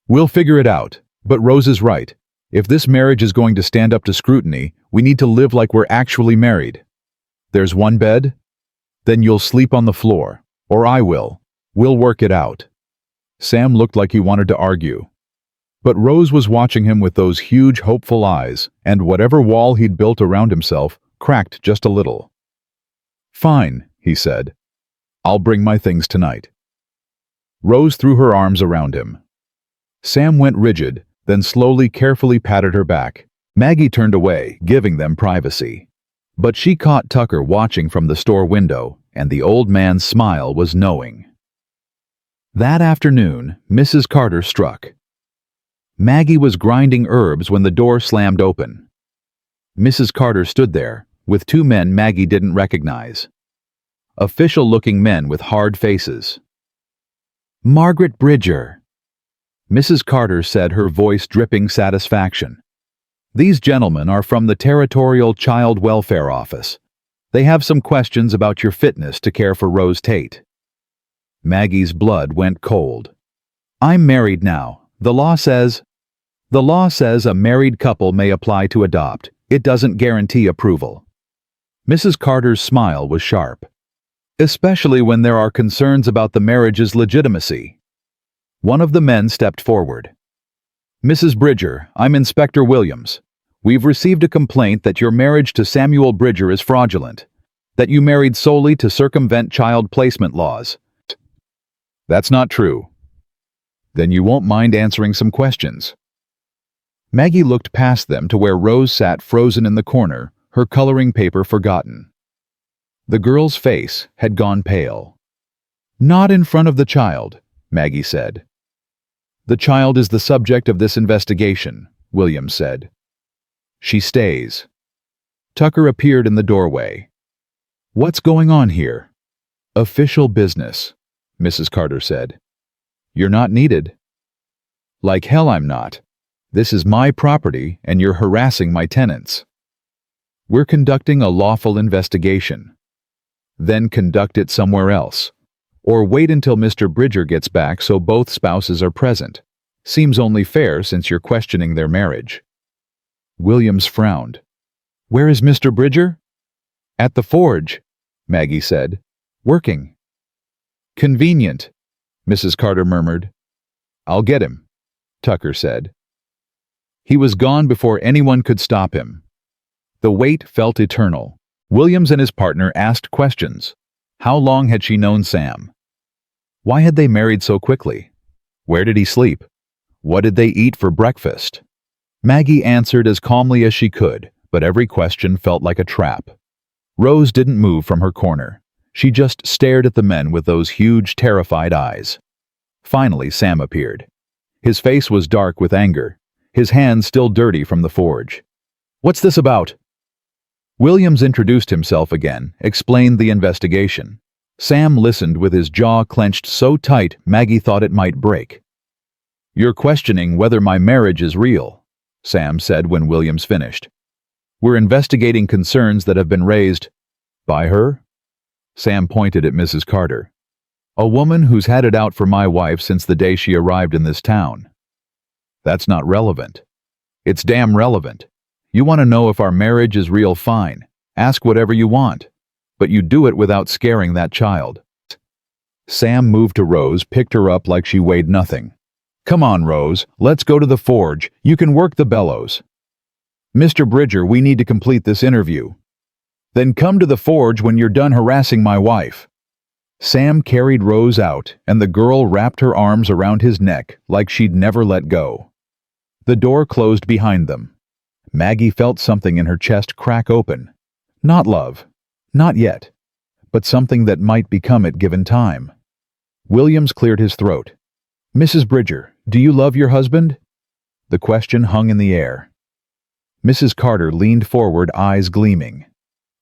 S1: we'll figure it out, but Rose is right. If this marriage is going to stand up to scrutiny, we need to live like we're actually married. There's one bed? Then you'll sleep on the floor, or I will. We'll work it out." Sam looked like he wanted to argue. But Rose was watching him with those huge, hopeful eyes, and whatever wall he'd built around himself cracked just a little. "Fine," he said. "I'll bring my things tonight." Rose threw her arms around him. Sam went rigid, then slowly, carefully patted her back. Maggie turned away, giving them privacy. But she caught Tucker watching from the store window, and the old man's smile was knowing. That afternoon, Mrs. Carter struck. Maggie was grinding herbs when the door slammed open. Mrs. Carter stood there, with two men Maggie didn't recognize. Official-looking men with hard faces. "Margaret Bridger," Mrs. Carter said, her voice dripping satisfaction. "These gentlemen are from the Territorial Child Welfare Office. They have some questions about your fitness to care for Rose Tate." Maggie's blood went cold. "I'm married now. The law says a married couple may apply to adopt. It doesn't guarantee approval." Mrs. Carter's smile was sharp. "Especially when there are concerns about the marriage's legitimacy." One of the men stepped forward. "Mrs. Bridger, I'm Inspector Williams. We've received a complaint that your marriage to Samuel Bridger is fraudulent, that you married solely to circumvent child placement laws." "That's not true." "Then you won't mind answering some questions." Maggie looked past them to where Rose sat frozen in the corner, her coloring paper forgotten. The girl's face had gone pale. "Not in front of the child," Maggie said. "The child is the subject of this investigation," Williams said. "She stays." Tucker appeared in the doorway. "What's going on here?" "Official business," Mrs. Carter said. "You're not needed." "Like hell I'm not. This is my property and you're harassing my tenants." "We're conducting a lawful investigation." "Then conduct it somewhere else. Or wait until Mr. Bridger gets back so both spouses are present. Seems only fair since you're questioning their marriage." Williams frowned. "Where is Mr. Bridger?" "At the forge," Maggie said. "Working." "Convenient," Mrs. Carter murmured. "I'll get him," Tucker said. He was gone before anyone could stop him. The wait felt eternal. Williams and his partner asked questions. How long had she known Sam? Why had they married so quickly? Where did he sleep? What did they eat for breakfast? Maggie answered as calmly as she could, but every question felt like a trap. Rose didn't move from her corner. She just stared at the men with those huge, terrified eyes. Finally, Sam appeared. His face was dark with anger, his hands still dirty from the forge. "What's this about?" Williams introduced himself again, explained the investigation. Sam listened with his jaw clenched so tight Maggie thought it might break. "You're questioning whether my marriage is real," Sam said when Williams finished. "We're investigating concerns that have been raised." "By her?" Sam pointed at Mrs. Carter. "A woman who's had it out for my wife since the day she arrived in this town." "That's not relevant." "It's damn relevant. You want to know if our marriage is real, fine. Ask whatever you want. But you do it without scaring that child." Sam moved to Rose, picked her up like she weighed nothing. "Come on, Rose, let's go to the forge. You can work the bellows." "Mr. Bridger, we need to complete this interview." "Then come to the forge when you're done harassing my wife." Sam carried Rose out, and the girl wrapped her arms around his neck like she'd never let go. The door closed behind them. Maggie felt something in her chest crack open. Not love. Not yet. But something that might become it given time. Williams cleared his throat. "Mrs. Bridger, do you love your husband?" The question hung in the air. Mrs. Carter leaned forward, eyes gleaming.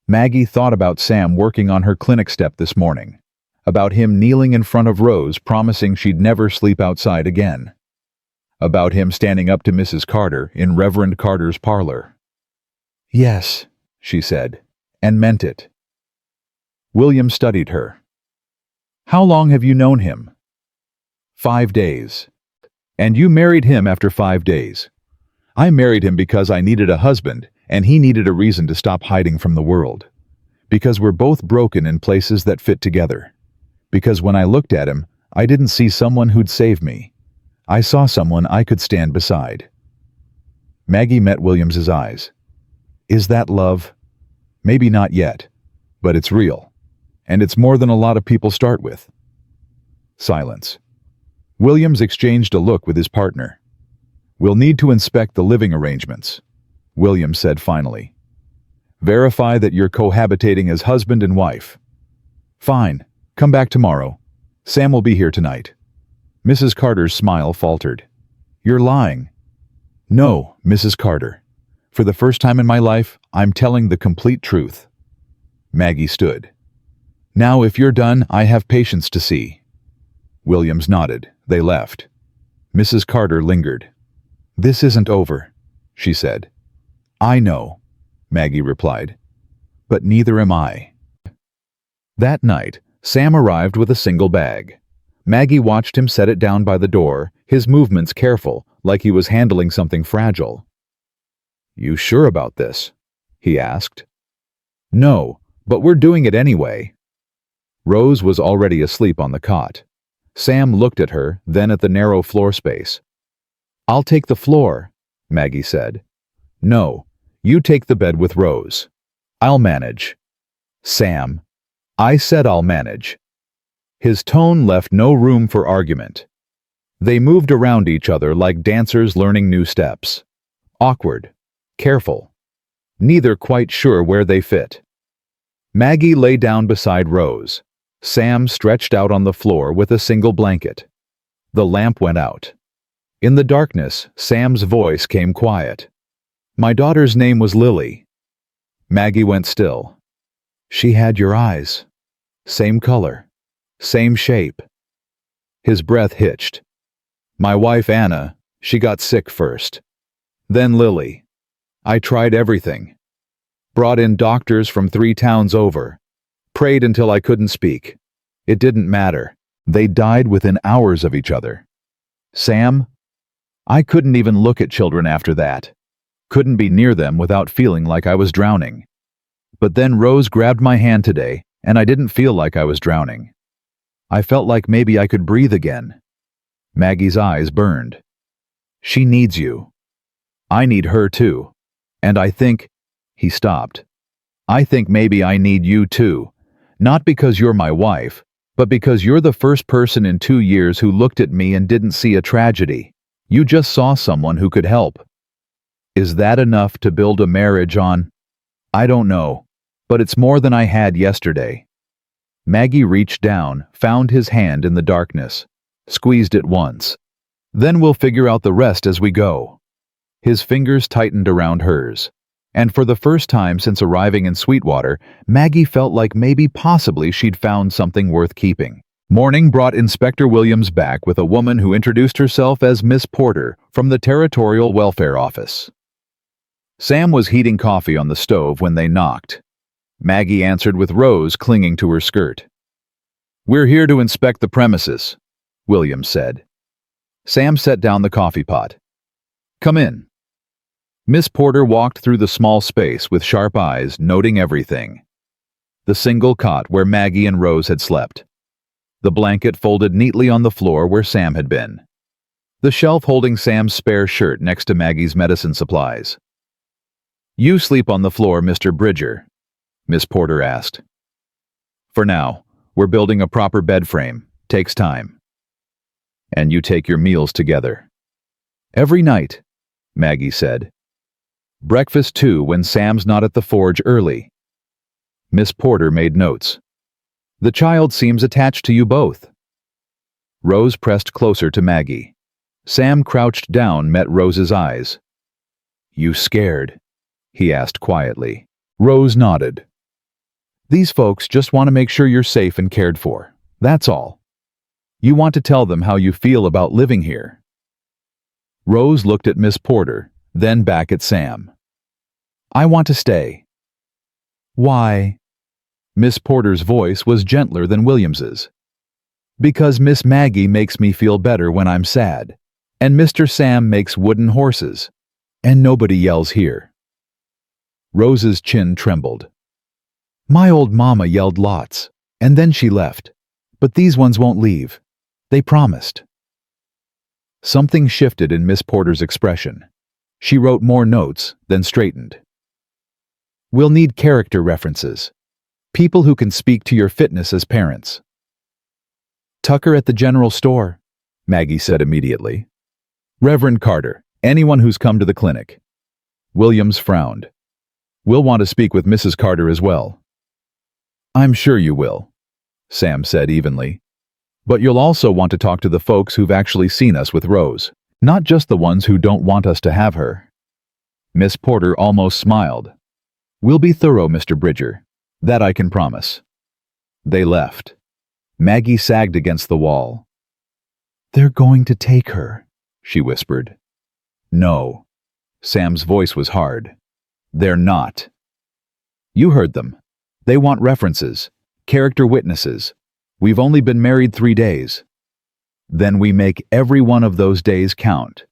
S1: Maggie thought about Sam working on her clinic step this morning. About him kneeling in front of Rose, promising she'd never sleep outside again. About him standing up to Mrs. Carter in Reverend Carter's parlor. "Yes," she said, and meant it. William studied her. "How long have you known him?" 5 days. "And you married him after 5 days." "I married him because I needed a husband, and he needed a reason to stop hiding from the world. Because we're both broken in places that fit together. Because when I looked at him, I didn't see someone who'd save me. I saw someone I could stand beside." Maggie met Williams's eyes. "Is that love?" "Maybe not yet, but it's real. And it's more than a lot of people start with." Silence. Williams exchanged a look with his partner. "We'll need to inspect the living arrangements," Williams said finally. Verify that you're cohabitating as husband and wife. Fine. Come back tomorrow. Sam will be here tonight. Mrs. Carter's smile faltered. You're lying. No, Mrs. Carter. For the first time in my life, I'm telling the complete truth. Maggie stood. Now, if you're done, I have patients to see. Williams nodded. They left. Mrs. Carter lingered. This isn't over, she said. I know, Maggie replied. But neither am I. That night, Sam arrived with a single bag. Maggie watched him set it down by the door, his movements careful, like he was handling something fragile. You sure about this? He asked. No, but we're doing it anyway. Rose was already asleep on the cot. Sam looked at her, then at the narrow floor space. I'll take the floor, Maggie said. No, you take the bed with Rose. I'll manage. Sam, I said I'll manage. His tone left no room for argument. They moved around each other like dancers learning new steps. Awkward, careful, neither quite sure where they fit. Maggie lay down beside Rose. Sam stretched out on the floor with a single blanket. The lamp went out. In the darkness, Sam's voice came quiet. My daughter's name was Lily. Maggie went still. She had your eyes. Same color. Same shape. His breath hitched. My wife Anna, she got sick first. Then Lily. I tried everything. Brought in doctors from 3 towns over. Prayed until I couldn't speak. It didn't matter. They died within hours of each other. Sam? I couldn't even look at children after that. Couldn't be near them without feeling like I was drowning. But then Rose grabbed my hand today, and I didn't feel like I was drowning. I felt like maybe I could breathe again. Maggie's eyes burned. She needs you. I need her too. And I think... He stopped. I think maybe I need you too. Not because you're my wife, but because you're the first person in 2 years who looked at me and didn't see a tragedy. You just saw someone who could help. Is that enough to build a marriage on? I don't know, but it's more than I had yesterday. Maggie reached down, found his hand in the darkness, squeezed it once. Then we'll figure out the rest as we go. His fingers tightened around hers. And for the first time since arriving in Sweetwater, Maggie felt like maybe possibly she'd found something worth keeping. Morning brought Inspector Williams back with a woman who introduced herself as Miss Porter from the Territorial Welfare Office. Sam was heating coffee on the stove when they knocked. Maggie answered with Rose clinging to her skirt. We're here to inspect the premises, Williams said. Sam set down the coffee pot. Come in. Miss Porter walked through the small space with sharp eyes, noting everything. The single cot where Maggie and Rose had slept. The blanket folded neatly on the floor where Sam had been. The shelf holding Sam's spare shirt next to Maggie's medicine supplies. You sleep on the floor, Mr. Bridger, Miss Porter asked. For now, we're building a proper bed frame. Takes time. And you take your meals together. Every night, Maggie said. Breakfast too when Sam's not at the forge early. Miss Porter made notes. The child seems attached to you both. Rose pressed closer to Maggie. Sam crouched down, met Rose's eyes. You scared? He asked quietly. Rose nodded. These folks just want to make sure you're safe and cared for. That's all. You want to tell them how you feel about living here. Rose looked at Miss Porter, then back at Sam. I want to stay. Why? Miss Porter's voice was gentler than Williams's. Because Miss Maggie makes me feel better when I'm sad, and Mr. Sam makes wooden horses, and nobody yells here. Rose's chin trembled. My old mama yelled lots, and then she left, but these ones won't leave. They promised. Something shifted in Miss Porter's expression. She wrote more notes, then straightened. We'll need character references. People who can speak to your fitness as parents. Tucker at the general store, Maggie said immediately. Reverend Carter, anyone who's come to the clinic. Williams frowned. We'll want to speak with Mrs. Carter as well." "I'm sure you will," Sam said evenly. "But you'll also want to talk to the folks who've actually seen us with Rose, not just the ones who don't want us to have her." Miss Porter almost smiled. "We'll be thorough, Mr. Bridger. That I can promise." They left. Maggie sagged against the wall. "They're going to take her," she whispered. "No." Sam's voice was hard. "They're not." "You heard them. They want references, character witnesses. We've only been married 3 days. Then we make every one of those days count."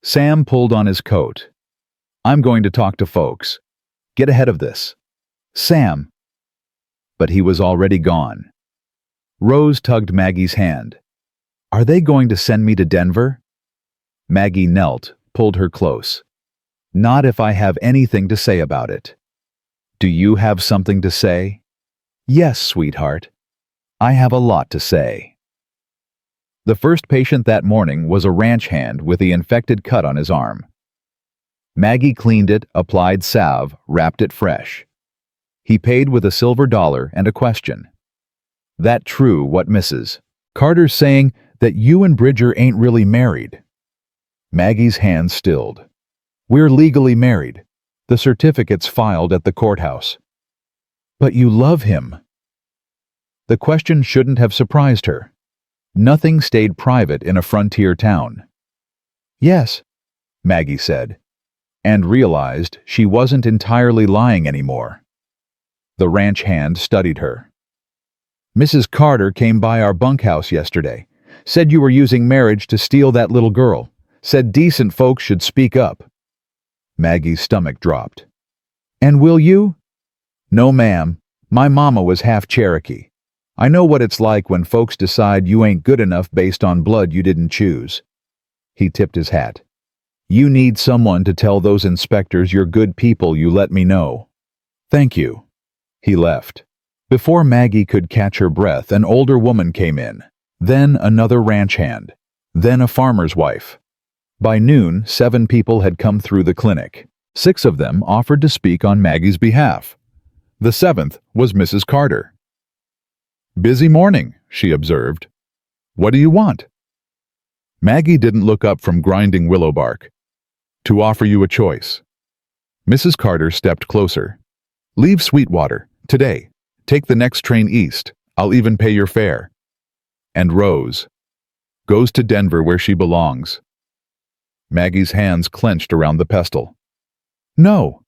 S1: Sam pulled on his coat. "I'm going to talk to folks. Get ahead of this." "Sam." But he was already gone. Rose tugged Maggie's hand. "Are they going to send me to Denver?" Maggie knelt, pulled her close. "Not if I have anything to say about it." "Do you have something to say?" "Yes, sweetheart. I have a lot to say." The first patient that morning was a ranch hand with the infected cut on his arm. Maggie cleaned it, applied salve, wrapped it fresh. He paid with a silver dollar and a question. "That true, what Mrs. Carter's saying that you and Bridger ain't really married?" Maggie's hand stilled. "We're legally married. The certificate's filed at the courthouse." "But you love him." The question shouldn't have surprised her. Nothing stayed private in a frontier town. "Yes," Maggie said, and realized she wasn't entirely lying anymore. The ranch hand studied her. "Mrs. Carter came by our bunkhouse yesterday. Said you were using marriage to steal that little girl. Said decent folks should speak up." Maggie's stomach dropped. "And will you?" "No, ma'am. My mama was half Cherokee. I know what it's like when folks decide you ain't good enough based on blood you didn't choose." He tipped his hat. "You need someone to tell those inspectors you're good people. You let me know." "Thank you." He left. Before Maggie could catch her breath, an older woman came in. Then another ranch hand. Then a farmer's wife. By noon, 7 people had come through the clinic. 6 of them offered to speak on Maggie's behalf. The 7th was Mrs. Carter. "Busy morning," she observed. "What do you want?" Maggie didn't look up from grinding willow bark. "To offer you a choice." Mrs. Carter stepped closer. "Leave Sweetwater, today. Take the next train east. I'll even pay your fare." And Rose goes to Denver where she belongs. Maggie's hands clenched around the pestle. "No."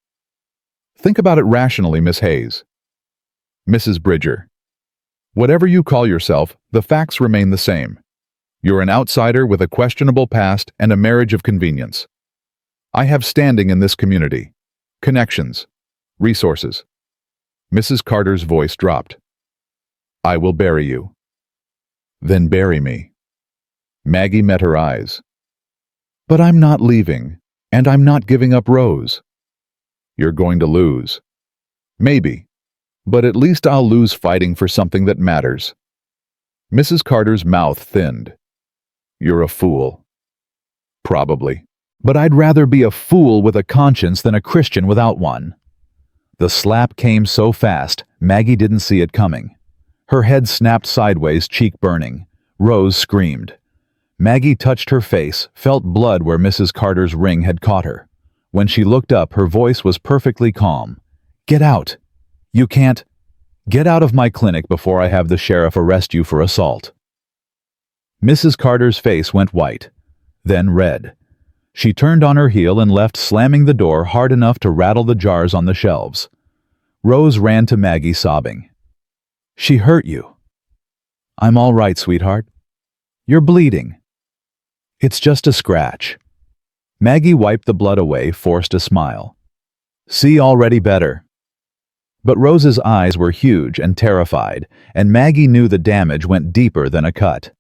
S1: "Think about it rationally, Miss Hayes." "Mrs. Bridger, whatever you call yourself, the facts remain the same. You're an outsider with a questionable past and a marriage of convenience. I have standing in this community. Connections. Resources." Mrs. Carter's voice dropped. "I will bury you." "Then bury me." Maggie met her eyes. "But I'm not leaving, and I'm not giving up Rose." "You're going to lose." "Maybe. But at least I'll lose fighting for something that matters." Mrs. Carter's mouth thinned. "You're a fool." "Probably. But I'd rather be a fool with a conscience than a Christian without one." The slap came so fast, Maggie didn't see it coming. Her head snapped sideways, cheek burning. Rose screamed. Maggie touched her face, felt blood where Mrs. Carter's ring had caught her. When she looked up, her voice was perfectly calm. "Get out. You can't. Get out of my clinic before I have the sheriff arrest you for assault." Mrs. Carter's face went white, then red. She turned on her heel and left, slamming the door hard enough to rattle the jars on the shelves. Rose ran to Maggie, sobbing. "She hurt you." "I'm all right, sweetheart." "You're bleeding." "It's just a scratch." Maggie wiped the blood away, forced a smile. "See, already better." But Rose's eyes were huge and terrified, and Maggie knew the damage went deeper than a cut.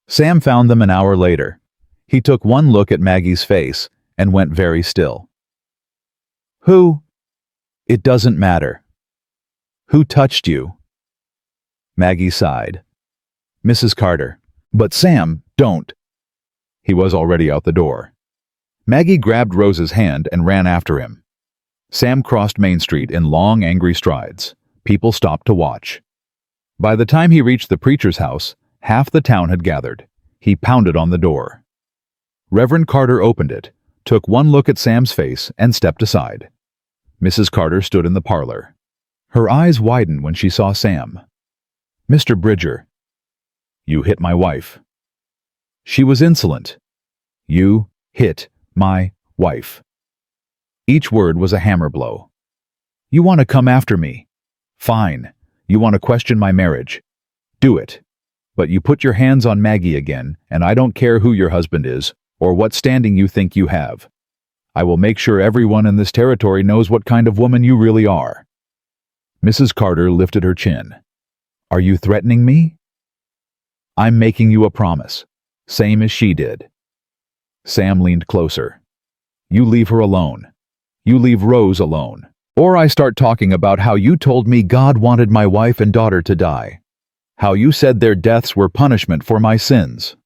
S1: Sam found them an hour later. He took one look at Maggie's face and went very still. "Who?" "It doesn't matter." "Who touched you?" Maggie sighed. "Mrs. Carter." "But Sam, don't." He was already out the door. Maggie grabbed Rose's hand and ran after him. Sam crossed Main Street in long, angry strides. People stopped to watch. By the time he reached the preacher's house, half the town had gathered. He pounded on the door. Reverend Carter opened it, took one look at Sam's face, and stepped aside. Mrs. Carter stood in the parlor. Her eyes widened when she saw Sam. "Mr. Bridger, you hit my wife." She was insolent. "You hit my wife." Each word was a hammer blow. "You want to come after me? Fine. You want to question my marriage? Do it. But you put your hands on Maggie again, and I don't care who your husband is, or what standing you think you have. I will make sure everyone in this territory knows what kind of woman you really are." Mrs. Carter lifted her chin. "Are you threatening me?" "I'm making you a promise, same as she did." Sam leaned closer. "You leave her alone. You leave Rose alone. Or I start talking about how you told me God wanted my wife and daughter to die. How you said their deaths were punishment for my sins."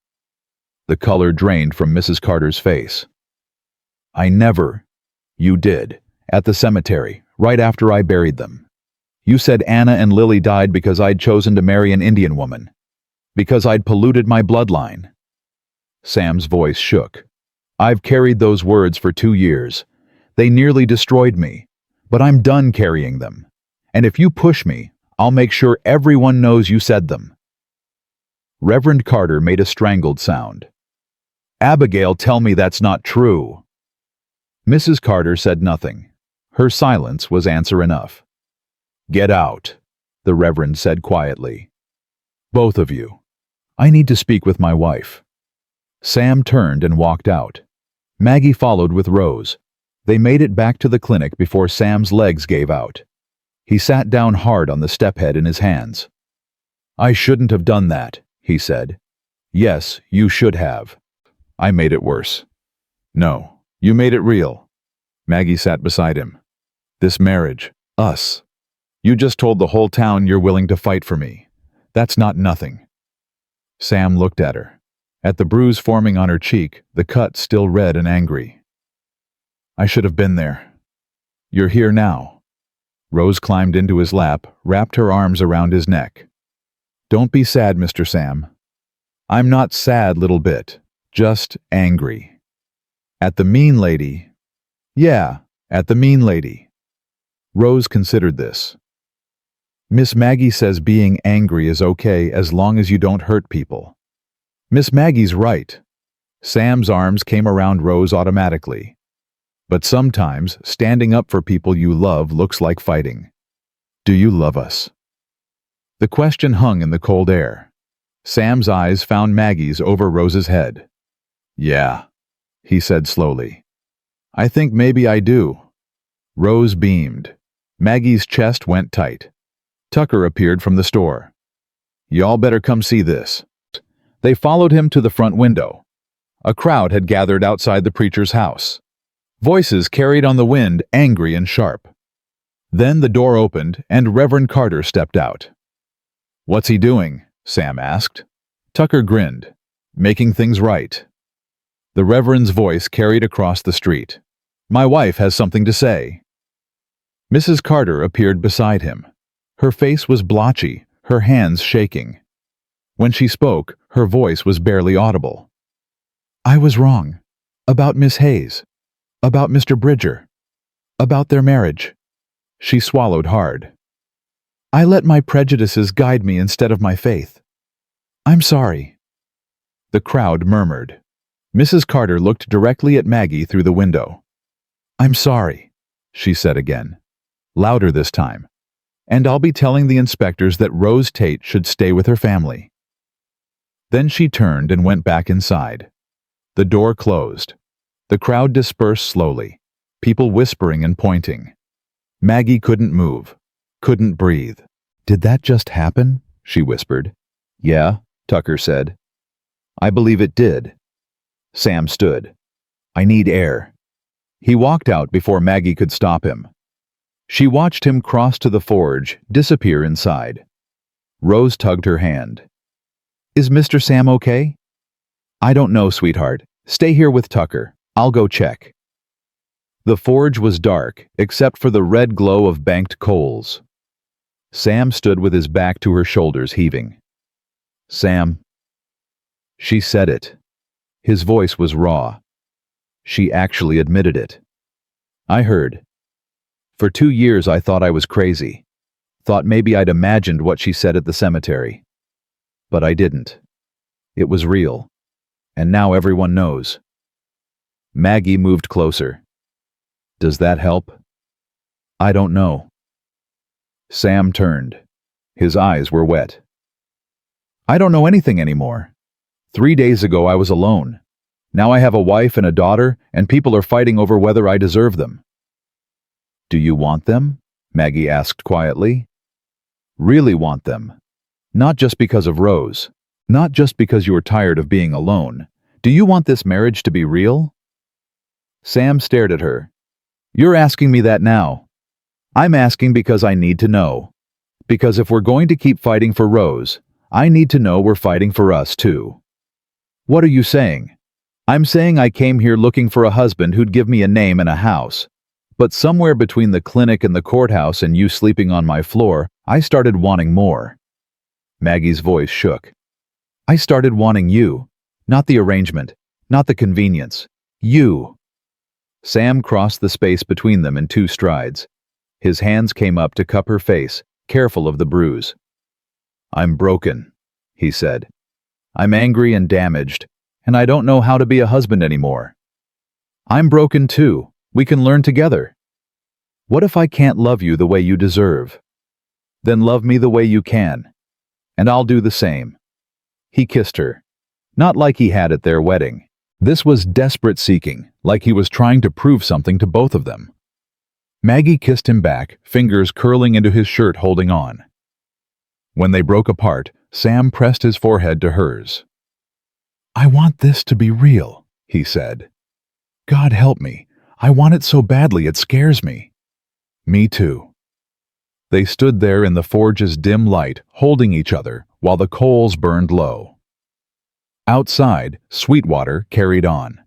S1: The color drained from Mrs. Carter's face. "I never. You did. At the cemetery, right after I buried them. You said Anna and Lily died because I'd chosen to marry an Indian woman. Because I'd polluted my bloodline." Sam's voice shook. "I've carried those words for 2 years. They nearly destroyed me. But I'm done carrying them. And if you push me, I'll make sure everyone knows you said them." Reverend Carter made a strangled sound. "Abigail, tell me that's not true." Mrs. Carter said nothing. Her silence was answer enough. "Get out," the Reverend said quietly. "Both of you. I need to speak with my wife." Sam turned and walked out. Maggie followed with Rose. They made it back to the clinic before Sam's legs gave out. He sat down hard on the step-head in his hands. "I shouldn't have done that," he said. "Yes, you should have. I made it worse." "No, you made it real." Maggie sat beside him. "This marriage, us. You just told the whole town you're willing to fight for me. That's not nothing." Sam looked at her. At the bruise forming on her cheek, the cut still red and angry. "I should have been there. You're here now." Rose climbed into his lap, wrapped her arms around his neck. "Don't be sad, Mr. Sam." "I'm not sad, little bit. Just angry." "At the mean lady?" "Yeah, at the mean lady." Rose considered this. "Miss Maggie says being angry is okay as long as you don't hurt people." "Miss Maggie's right." Sam's arms came around Rose automatically. "But sometimes standing up for people you love looks like fighting. Do you love us?" The question hung in the cold air. Sam's eyes found Maggie's over Rose's head. "Yeah," he said slowly. "I think maybe I do." Rose beamed. Maggie's chest went tight. Tucker appeared from the store. "Y'all better come see this." They followed him to the front window. A crowd had gathered outside the preacher's house. Voices carried on the wind, angry and sharp. Then the door opened, and Reverend Carter stepped out. "What's he doing?" Sam asked. Tucker grinned. "Making things right." The Reverend's voice carried across the street. "My wife has something to say." Mrs. Carter appeared beside him. Her face was blotchy, her hands shaking. When she spoke, her voice was barely audible. "I was wrong. About Miss Hayes. About Mr. Bridger. About their marriage." She swallowed hard. "I let my prejudices guide me instead of my faith. I'm sorry." The crowd murmured. Mrs. Carter looked directly at Maggie through the window. "I'm sorry," she said again, louder this time. "And I'll be telling the inspectors that Rose Tate should stay with her family." Then she turned and went back inside. The door closed. The crowd dispersed slowly, people whispering and pointing. Maggie couldn't move, couldn't breathe. "Did that just happen?" she whispered. "Yeah," Tucker said. "I believe it did." Sam stood. "I need air." He walked out before Maggie could stop him. She watched him cross to the forge, disappear inside. Rose tugged her hand. "Is Mr. Sam okay?" "I don't know, sweetheart. Stay here with Tucker. I'll go check." The forge was dark, except for the red glow of banked coals. Sam stood with his back to her shoulders, heaving. "Sam." She said it. His voice was raw. She actually admitted it. "I heard. For 2 years I thought I was crazy. Thought maybe I'd imagined what she said at the cemetery. But I didn't. It was real. And now everyone knows." Maggie moved closer. "Does that help?" "I don't know." Sam turned. His eyes were wet. "I don't know anything anymore. 3 days ago I was alone. Now I have a wife and a daughter, and people are fighting over whether I deserve them." "Do you want them?" Maggie asked quietly. "Really want them? Not just because of Rose. Not just because you are tired of being alone. Do you want this marriage to be real?" Sam stared at her. "You're asking me that now. I'm asking because I need to know. Because if we're going to keep fighting for Rose, I need to know we're fighting for us too." "What are you saying?" "I'm saying I came here looking for a husband who'd give me a name and a house. But somewhere between the clinic and the courthouse and you sleeping on my floor, I started wanting more." Maggie's voice shook. "I started wanting you. Not the arrangement. Not the convenience. You." Sam crossed the space between them in 2 strides. His hands came up to cup her face, careful of the bruise. "I'm broken," he said. "I'm angry and damaged, and I don't know how to be a husband anymore." "I'm broken too. We can learn together." "What if I can't love you the way you deserve?" "Then love me the way you can. And I'll do the same." He kissed her. Not like he had at their wedding. This was desperate seeking, like he was trying to prove something to both of them. Maggie kissed him back, fingers curling into his shirt, holding on. When they broke apart, Sam pressed his forehead to hers. "I want this to be real," he said. "God help me. I want it so badly it scares me." "Me too." They stood there in the forge's dim light, holding each other, while the coals burned low. Outside, Sweetwater carried on.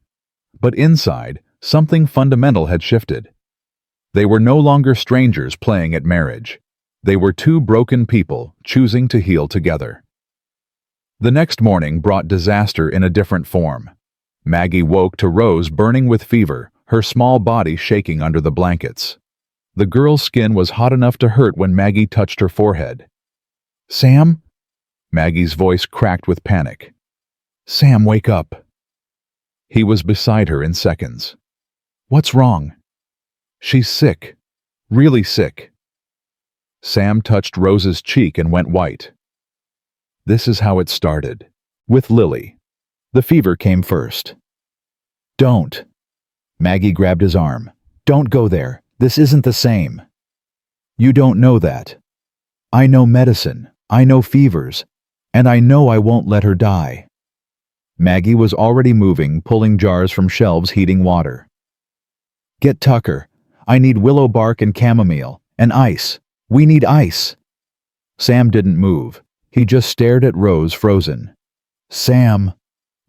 S1: But inside, something fundamental had shifted. They were no longer strangers playing at marriage. They were 2 broken people choosing to heal together. The next morning brought disaster in a different form. Maggie woke to Rose burning with fever, her small body shaking under the blankets. The girl's skin was hot enough to hurt when Maggie touched her forehead. "Sam?" Maggie's voice cracked with panic. "Sam, wake up." He was beside her in seconds. "What's wrong?" "She's sick. Really sick." Sam touched Rose's cheek and went white. This is how it started. With Lily. The fever came first. "Don't." Maggie grabbed his arm. "Don't go there. This isn't the same." "You don't know that. I know medicine. I know fevers. And I know I won't let her die." Maggie was already moving, pulling jars from shelves, heating water. "Get Tucker. I need willow bark and chamomile. And ice. We need ice." Sam didn't move. He just stared at Rose, frozen. "Sam."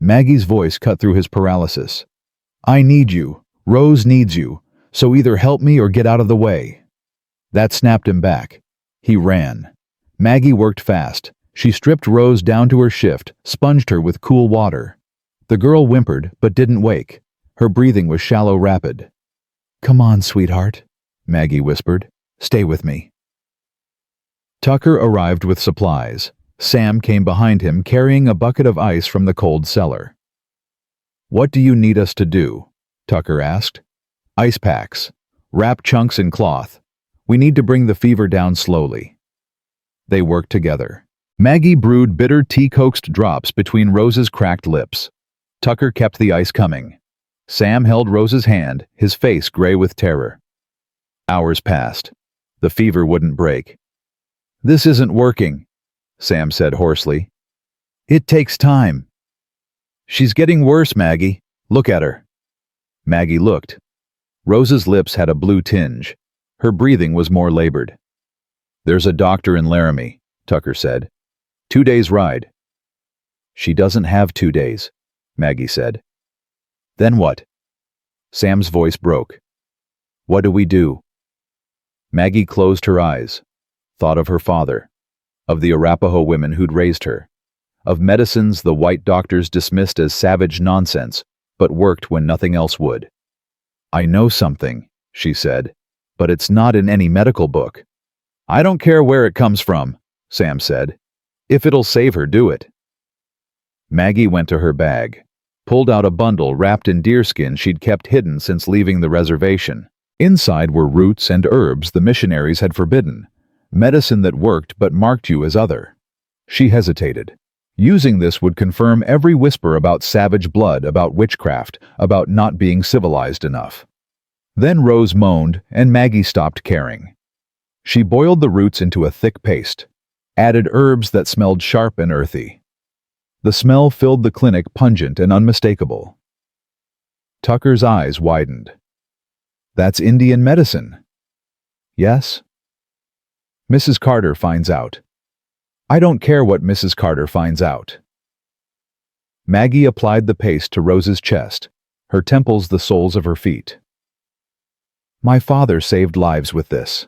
S1: Maggie's voice cut through his paralysis. "I need you. Rose needs you. So either help me or get out of the way." That snapped him back. He ran. Maggie worked fast. She stripped Rose down to her shift, sponged her with cool water. The girl whimpered, but didn't wake. Her breathing was shallow, rapid. "Come on, sweetheart," Maggie whispered. "Stay with me." Tucker arrived with supplies. Sam came behind him carrying a bucket of ice from the cold cellar. "What do you need us to do?" Tucker asked. "Ice packs. Wrap chunks in cloth. We need to bring the fever down slowly." They worked together. Maggie brewed bitter tea-coaxed drops between Rose's cracked lips. Tucker kept the ice coming. Sam held Rose's hand, his face gray with terror. Hours passed. The fever wouldn't break. "This isn't working," Sam said hoarsely. "It takes time." "She's getting worse, Maggie. Look at her." Maggie looked. Rose's lips had a blue tinge. Her breathing was more labored. "There's a doctor in Laramie," Tucker said. 2 days' ride." "She doesn't have 2 days," Maggie said. "Then what?" Sam's voice broke. What do we do? Maggie closed her eyes, thought of her father, of the Arapaho women who'd raised her, of medicines the white doctors dismissed as savage nonsense, but worked when nothing else would. I know something, she said, but it's not in any medical book. I don't care where it comes from, Sam said. If it'll save her, do it. Maggie went to her bag, pulled out a bundle wrapped in deerskin she'd kept hidden since leaving the reservation. Inside were roots and herbs the missionaries had forbidden, medicine that worked but marked you as other. She hesitated. Using this would confirm every whisper about savage blood, about witchcraft, about not being civilized enough. Then Rose moaned, and Maggie stopped caring. She boiled the roots into a thick paste, added herbs that smelled sharp and earthy. The smell filled the clinic pungent and unmistakable. Tucker's eyes widened. That's Indian medicine. Yes? Mrs. Carter finds out. I don't care what Mrs. Carter finds out. Maggie applied the paste to Rose's chest, her temples the soles of her feet. My father saved lives with this.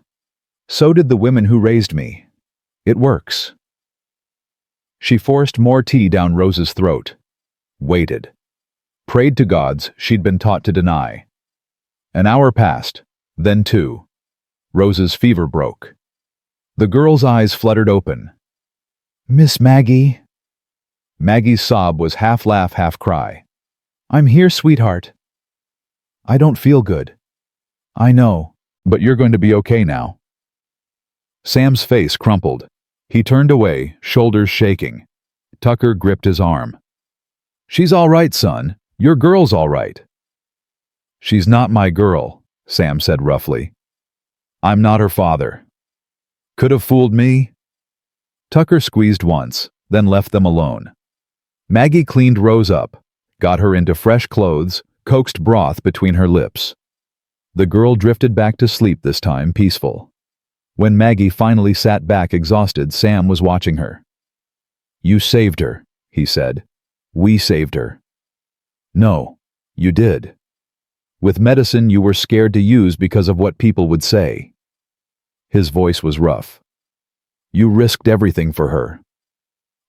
S1: So did the women who raised me. It works. She forced more tea down Rose's throat, waited, prayed to gods she'd been taught to deny. An hour passed, then two. Rose's fever broke. The girl's eyes fluttered open. Miss Maggie. Maggie's sob was half laugh, half cry. I'm here, sweetheart. I don't feel good. I know, but you're going to be okay now. Sam's face crumpled. He turned away, shoulders shaking. Tucker gripped his arm. She's all right, son. Your girl's all right. She's not my girl, Sam said roughly. I'm not her father. Could have fooled me. Tucker squeezed once, then left them alone. Maggie cleaned Rose up, got her into fresh clothes, coaxed broth between her lips. The girl drifted back to sleep this time, peaceful. When Maggie finally sat back exhausted, Sam was watching her. You saved her, he said. We saved her. No, you did. With medicine you were scared to use because of what people would say. His voice was rough. You risked everything for her.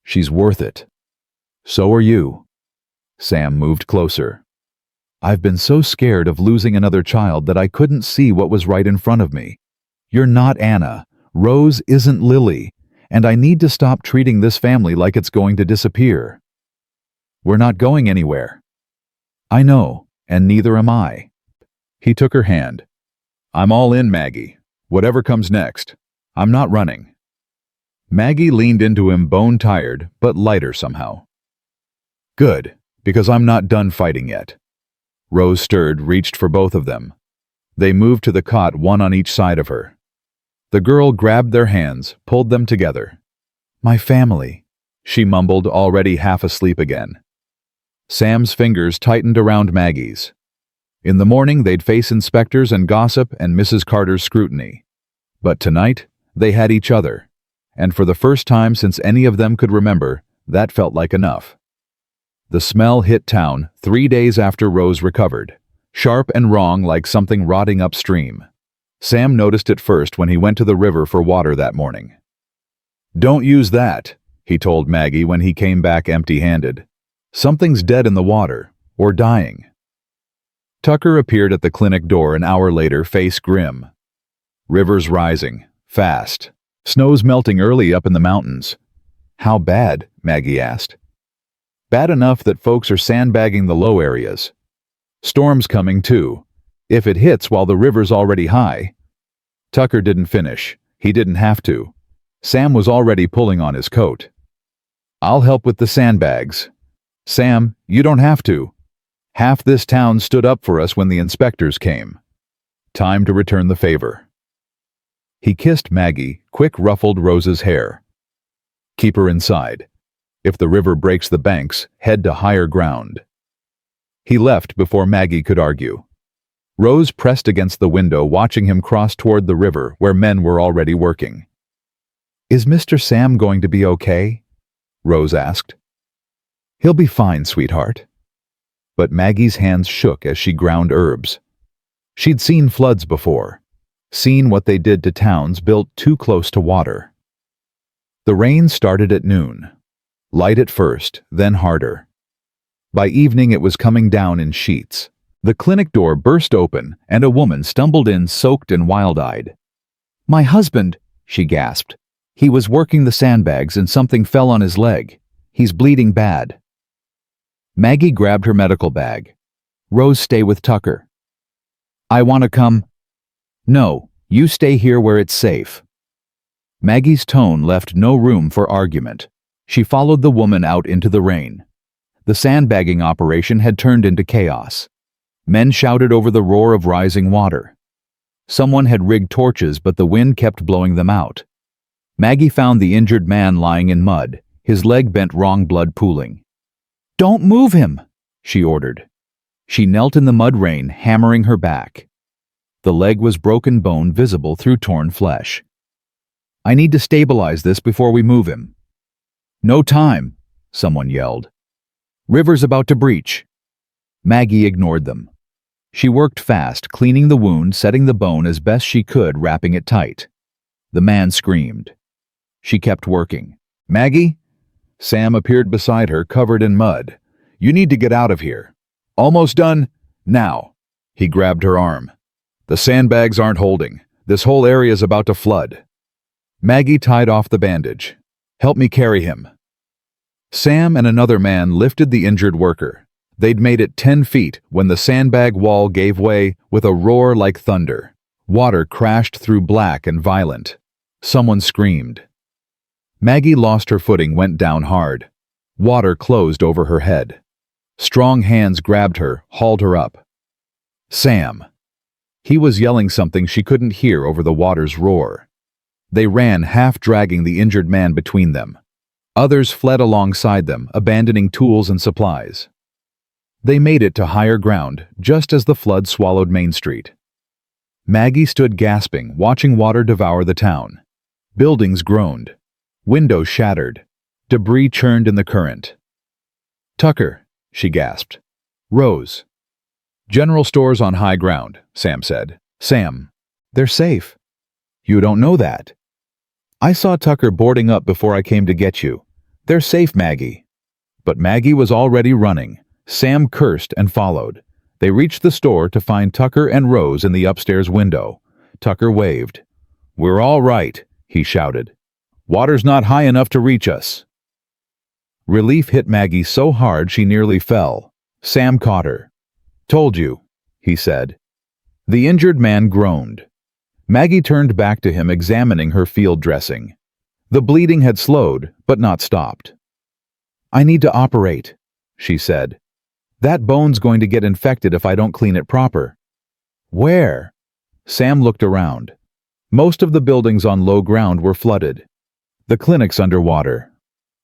S1: She's worth it. So are you. Sam moved closer. I've been so scared of losing another child that I couldn't see what was right in front of me. You're not Anna. Rose isn't Lily. And I need to stop treating this family like it's going to disappear. We're not going anywhere. I know, and neither am I. He took her hand. I'm all in, Maggie. Whatever comes next. I'm not running. Maggie leaned into him, bone-tired, but lighter somehow. Good, because I'm not done fighting yet. Rose stirred, reached for both of them. They moved to the cot, one on each side of her. The girl grabbed their hands, pulled them together. My family, she mumbled, already half asleep again. Sam's fingers tightened around Maggie's. In the morning they'd face inspectors and gossip and Mrs. Carter's scrutiny. But tonight, they had each other. And for the first time since any of them could remember, that felt like enough. The smell hit town 3 days after Rose recovered, sharp and wrong like something rotting upstream. Sam noticed it first when he went to the river for water that morning. Don't use that, he told Maggie when he came back empty-handed. Something's dead in the water, or dying. Tucker appeared at the clinic door an hour later, face grim. Rivers rising, fast. Snow's melting early up in the mountains. How bad? Maggie asked. Bad enough that folks are sandbagging the low areas. Storm's coming too, if it hits while the river's already high. Tucker didn't finish. He didn't have to. Sam was already pulling on his coat. I'll help with the sandbags. Sam, you don't have to. Half this town stood up for us when the inspectors came. Time to return the favor. He kissed Maggie, quick ruffled Rose's hair. Keep her inside. If the river breaks the banks, head to higher ground. He left before Maggie could argue. Rose pressed against the window, watching him cross toward the river where men were already working. Is Mr. Sam going to be okay? Rose asked. He'll be fine, sweetheart. But Maggie's hands shook as she ground herbs. She'd seen floods before, seen what they did to towns built too close to water. The rain started at noon. Light at first, then harder. By evening it was coming down in sheets. The clinic door burst open, and a woman stumbled in soaked and wild-eyed. "My husband," she gasped. "He was working the sandbags and something fell on his leg. He's bleeding bad." Maggie grabbed her medical bag. "Rose, stay with Tucker." "I want to come." "No, you stay here where it's safe." Maggie's tone left no room for argument. She followed the woman out into the rain. The sandbagging operation had turned into chaos. Men shouted over the roar of rising water. Someone had rigged torches, but the wind kept blowing them out. Maggie found the injured man lying in mud, his leg bent wrong, blood pooling. "Don't move him," she ordered. She knelt in the mud rain, hammering her back. The leg was broken bone visible through torn flesh. "I need to stabilize this before we move him." "No time," someone yelled. "River's about to breach." Maggie ignored them. She worked fast, cleaning the wound, setting the bone as best she could, wrapping it tight. The man screamed. She kept working. "Maggie?" Sam appeared beside her, covered in mud. "You need to get out of here." "Almost done? Now." He grabbed her arm. "The sandbags aren't holding. This whole area's about to flood." Maggie tied off the bandage. "Help me carry him." Sam and another man lifted the injured worker. They'd made it 10 feet when the sandbag wall gave way with a roar like thunder. Water crashed through, black and violent. Someone screamed. Maggie lost her footing, went down hard. Water closed over her head. Strong hands grabbed her, hauled her up. "Sam!" He was yelling something she couldn't hear over the water's roar. They ran, half dragging the injured man between them. Others fled alongside them, abandoning tools and supplies. They made it to higher ground, just as the flood swallowed Main Street. Maggie stood gasping, watching water devour the town. Buildings groaned. Windows shattered. Debris churned in the current. "Tucker," she gasped. "Rose." "General stores on high ground," Sam said. "Sam, they're safe." "You don't know that." "I saw Tucker boarding up before I came to get you. They're safe, Maggie." But Maggie was already running. Sam cursed and followed. They reached the store to find Tucker and Rose in the upstairs window. Tucker waved. "We're all right," he shouted. "Water's not high enough to reach us." Relief hit Maggie so hard she nearly fell. Sam caught her. "Told you," he said. The injured man groaned. Maggie turned back to him, examining her field dressing. The bleeding had slowed, but not stopped. "I need to operate," she said. "That bone's going to get infected if I don't clean it proper." "Where?" Sam looked around. Most of the buildings on low ground were flooded. The clinic's underwater.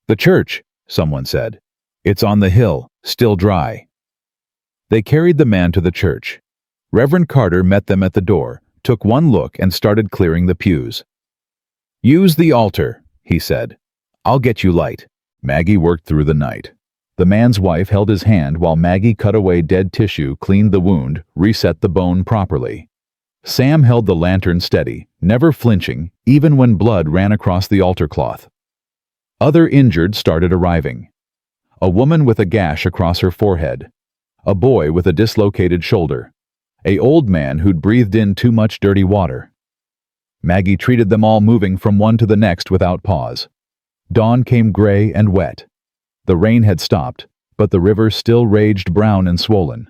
S1: "The church," someone said. "It's on the hill, still dry." They carried the man to the church. Reverend Carter met them at the door, took one look, and started clearing the pews. "Use the altar," he said. "I'll get you light." Maggie worked through the night. The man's wife held his hand while Maggie cut away dead tissue, cleaned the wound, reset the bone properly. Sam held the lantern steady, never flinching, even when blood ran across the altar cloth. Other injured started arriving. A woman with a gash across her forehead. A boy with a dislocated shoulder. An old man who'd breathed in too much dirty water. Maggie treated them all, moving from one to the next without pause. Dawn came gray and wet. The rain had stopped, but the river still raged, brown and swollen.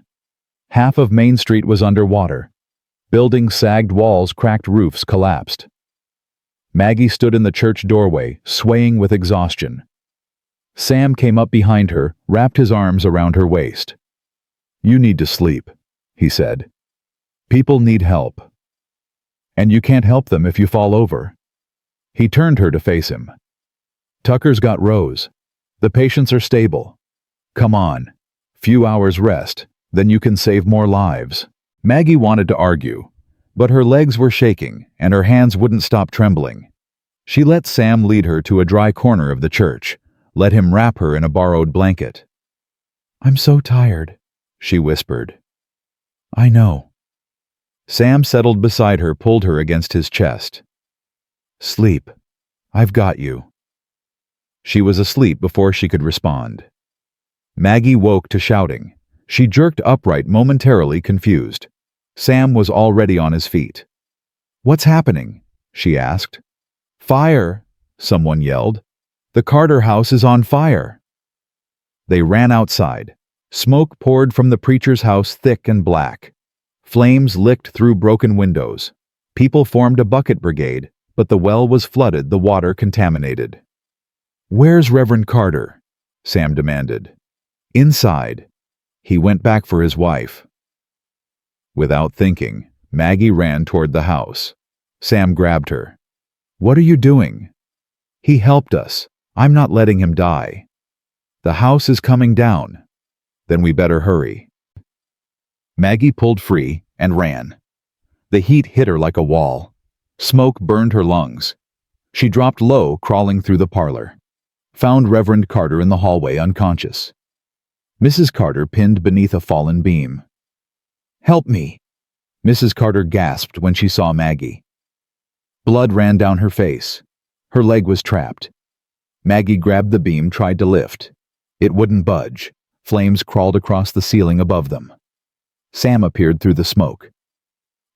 S1: Half of Main Street was underwater. Buildings sagged, walls cracked, roofs collapsed. Maggie stood in the church doorway, swaying with exhaustion. Sam came up behind her, wrapped his arms around her waist. "You need to sleep," he said. "People need help. And you can't help them if you fall over." He turned her to face him. "Tucker's got Rose. The patients are stable. Come on. Few hours rest, then you can save more lives." Maggie wanted to argue, but her legs were shaking and her hands wouldn't stop trembling. She let Sam lead her to a dry corner of the church, let him wrap her in a borrowed blanket. "I'm so tired," she whispered. "I know." Sam settled beside her, pulled her against his chest. Sleep. I've got you. She was asleep before she could respond. Maggie woke to shouting. She jerked upright, momentarily confused. Sam was already on his feet. What's happening? She asked. Fire, someone yelled. The Carter house is on fire. They ran outside. Smoke poured from the preacher's house, thick and black. Flames licked through broken windows. People formed a bucket brigade, but the well was flooded, the water contaminated. Where's Reverend Carter? Sam demanded. Inside. He went back for his wife. Without thinking, Maggie ran toward the house. Sam grabbed her. What are you doing? He helped us. I'm not letting him die. The house is coming down. Then we better hurry. Maggie pulled free and ran. The heat hit her like a wall. Smoke burned her lungs. She dropped low, crawling through the parlor. Found Reverend Carter in the hallway, unconscious. Mrs. Carter pinned beneath a fallen beam. Help me! Mrs. Carter gasped when she saw Maggie. Blood ran down her face. Her leg was trapped. Maggie grabbed the beam, tried to lift. It wouldn't budge. Flames crawled across the ceiling above them. Sam appeared through the smoke.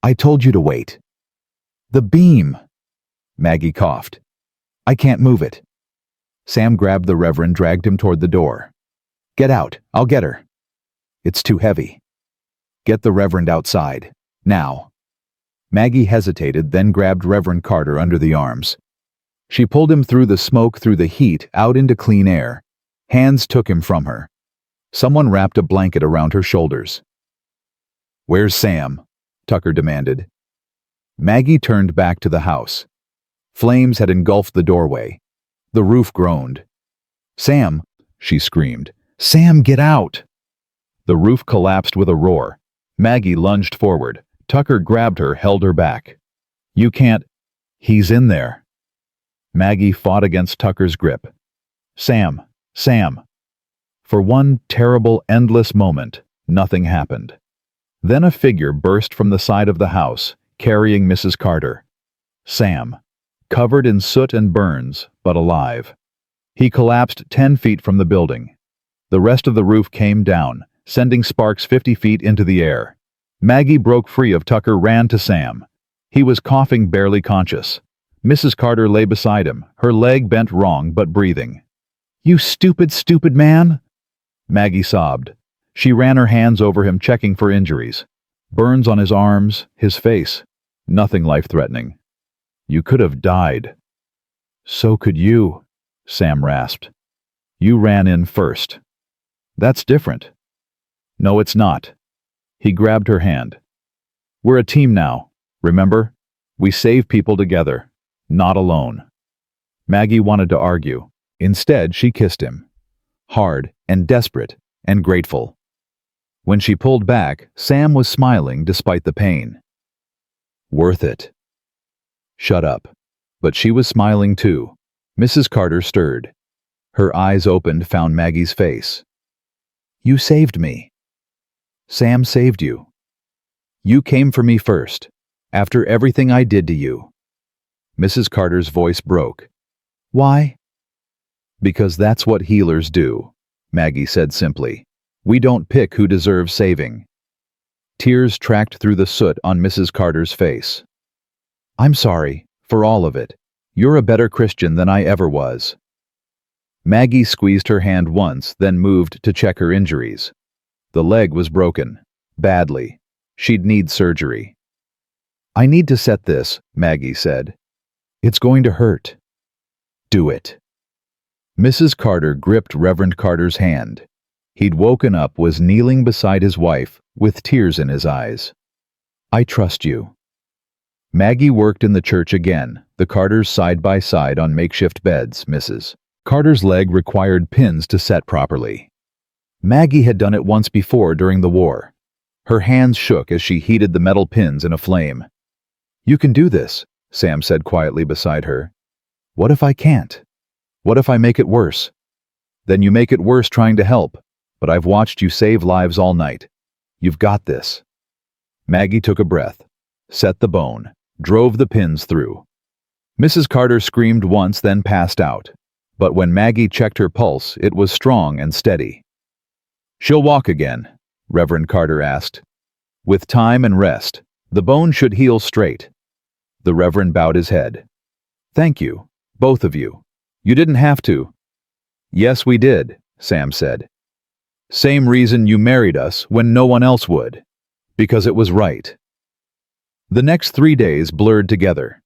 S1: I told you to wait. The beam! Maggie coughed. I can't move it. Sam grabbed the Reverend, dragged him toward the door. Get out, I'll get her. It's too heavy. Get the Reverend outside. Now. Maggie hesitated, then grabbed Reverend Carter under the arms. She pulled him through the smoke, through the heat, out into clean air. Hands took him from her. Someone wrapped a blanket around her shoulders. Where's Sam? Tucker demanded. Maggie turned back to the house. Flames had engulfed the doorway. The roof groaned. Sam, she screamed. Sam, get out! The roof collapsed with a roar. Maggie lunged forward. Tucker grabbed her, held her back. You can't. He's in there. Maggie fought against Tucker's grip. Sam, Sam. For one terrible, endless moment, nothing happened. Then a figure burst from the side of the house, carrying Mrs. Carter. Sam, covered in soot and burns, but alive. He collapsed 10 feet from the building. The rest of the roof came down, sending sparks 50 feet into the air. Maggie broke free of Tucker, ran to Sam. He was coughing, barely conscious. Mrs. Carter lay beside him, her leg bent wrong but breathing. You stupid, stupid man! Maggie sobbed. She ran her hands over him, checking for injuries. Burns on his arms, his face. Nothing life-threatening. You could have died. So could you, Sam rasped. You ran in first. That's different. No, it's not. He grabbed her hand. We're a team now, remember? We save people together, not alone. Maggie wanted to argue. Instead, she kissed him. Hard and desperate and grateful. When she pulled back, Sam was smiling despite the pain. Worth it. Shut up. But she was smiling too. Mrs. Carter stirred. Her eyes opened, found Maggie's face. You saved me. Sam saved you. You came for me first, after everything I did to you. Mrs. Carter's voice broke. Why? Because that's what healers do, Maggie said simply. We don't pick who deserves saving. Tears tracked through the soot on Mrs. Carter's face. I'm sorry, for all of it. You're a better Christian than I ever was. Maggie squeezed her hand once, then moved to check her injuries. The leg was broken. Badly. She'd need surgery. I need to set this, Maggie said. It's going to hurt. Do it. Mrs. Carter gripped Reverend Carter's hand. He'd woken up, was kneeling beside his wife, with tears in his eyes. I trust you. Maggie worked in the church again, the Carters side by side on makeshift beds, Mrs. Carter's leg required pins to set properly. Maggie had done it once before during the war. Her hands shook as she heated the metal pins in a flame. You can do this, Sam said quietly beside her. What if I can't? What if I make it worse? Then you make it worse trying to help, but I've watched you save lives all night. You've got this. Maggie took a breath. set the bone, drove the pins through. Mrs. Carter screamed once, then passed out. But when Maggie checked her pulse, it was strong and steady. "She'll walk again?" Reverend Carter asked. "With time and rest, the bone should heal straight." The Reverend bowed his head. "Thank you, both of you. You didn't have to." "Yes, we did," Sam said. "Same reason you married us when no one else would. Because it was right." The next 3 days blurred together.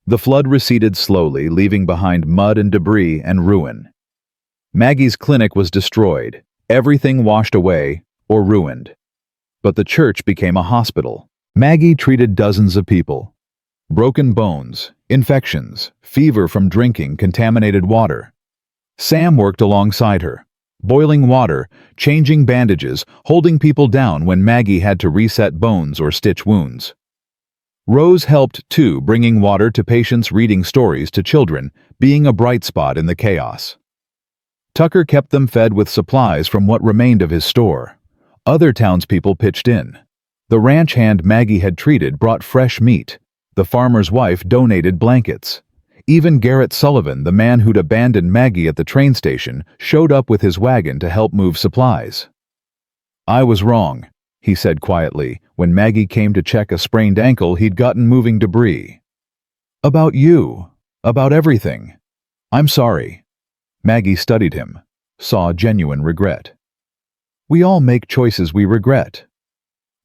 S1: The flood receded slowly, leaving behind mud and debris and ruin. Maggie's clinic was destroyed, everything washed away or ruined. But the church became a hospital. Maggie treated dozens of people. Broken bones, infections, fever from drinking contaminated water. Sam worked alongside her, boiling water, changing bandages, holding people down when Maggie had to reset bones or stitch wounds. Rose helped too, bringing water to patients, reading stories to children, being a bright spot in the chaos. Tucker kept them fed with supplies from what remained of his store. Other townspeople pitched in. The ranch hand Maggie had treated brought fresh meat. The farmer's wife donated blankets. Even Garrett Sullivan, the man who'd abandoned Maggie at the train station, showed up with his wagon to help move supplies. "I was wrong," he said quietly, when Maggie came to check a sprained ankle he'd gotten moving debris. "About you. About everything. I'm sorry." Maggie studied him, saw genuine regret. "We all make choices we regret.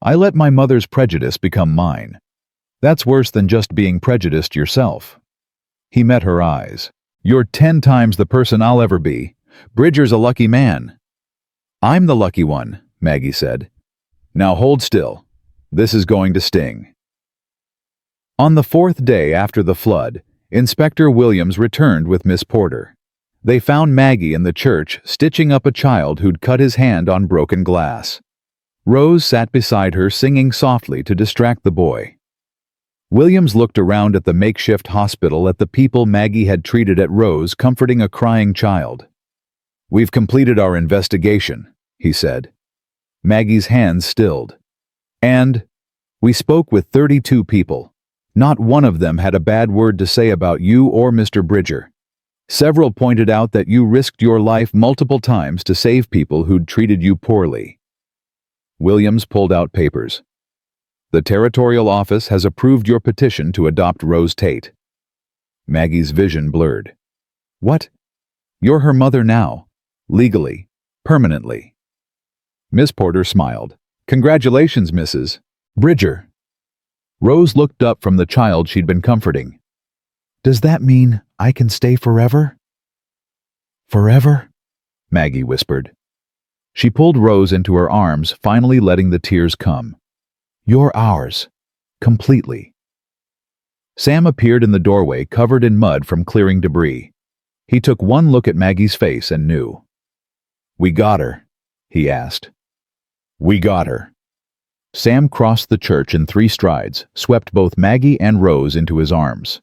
S1: I let my mother's prejudice become mine. That's worse than just being prejudiced yourself." He met her eyes. "You're 10 times the person I'll ever be. Bridger's a lucky man." "I'm the lucky one," Maggie said. "Now hold still. This is going to sting." On the 4th day after the flood, Inspector Williams returned with Miss Porter. They found Maggie in the church stitching up a child who'd cut his hand on broken glass. Rose sat beside her singing softly to distract the boy. Williams looked around at the makeshift hospital, at the people Maggie had treated, at Rose comforting a crying child. "We've completed our investigation," he said. Maggie's hands stilled. "And we spoke with 32 people. Not one of them had a bad word to say about you or Mr. Bridger. Several pointed out that you risked your life multiple times to save people who'd treated you poorly." Williams pulled out papers. "The Territorial Office has approved your petition to adopt Rose Tate." Maggie's vision blurred. "What? You're her mother now. Legally. Permanently." Miss Porter smiled. "Congratulations, Mrs. Bridger." Rose looked up from the child she'd been comforting. "Does that mean I can stay forever?" "Forever?" Maggie whispered. She pulled Rose into her arms, finally letting the tears come. "You're ours. Completely." Sam appeared in the doorway, covered in mud from clearing debris. He took one look at Maggie's face and knew. "We got her?" he asked. "We got her." Sam crossed the church in 3 strides, swept both Maggie and Rose into his arms.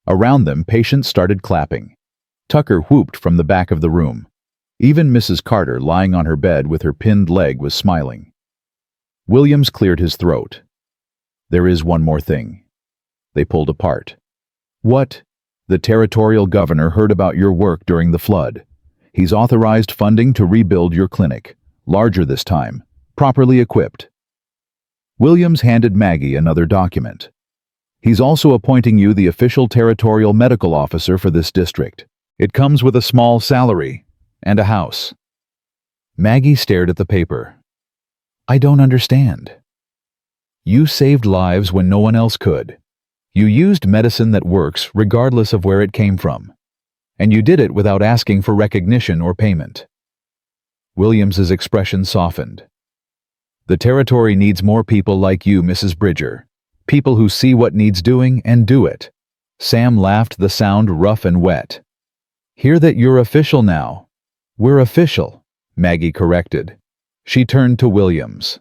S1: Around them, patients started clapping. Tucker whooped from the back of the room. Even Mrs. Carter, lying on her bed with her pinned leg, was smiling. Williams cleared his throat. "There is one more thing." They pulled apart. "What?" "The territorial governor heard about your work during the flood. He's authorized funding to rebuild your clinic. Larger this time. Properly equipped." Williams handed Maggie another document. "He's also appointing you the official territorial medical officer for this district. It comes with a small salary and a house." Maggie stared at the paper. "I don't understand." "You saved lives when no one else could. You used medicine that works regardless of where it came from. And you did it without asking for recognition or payment." Williams's expression softened. "The territory needs more people like you, Mrs. Bridger. People who see what needs doing and do it." Sam laughed, the sound rough and wet. "Hear that you're official now." "We're official," Maggie corrected. She turned to Williams.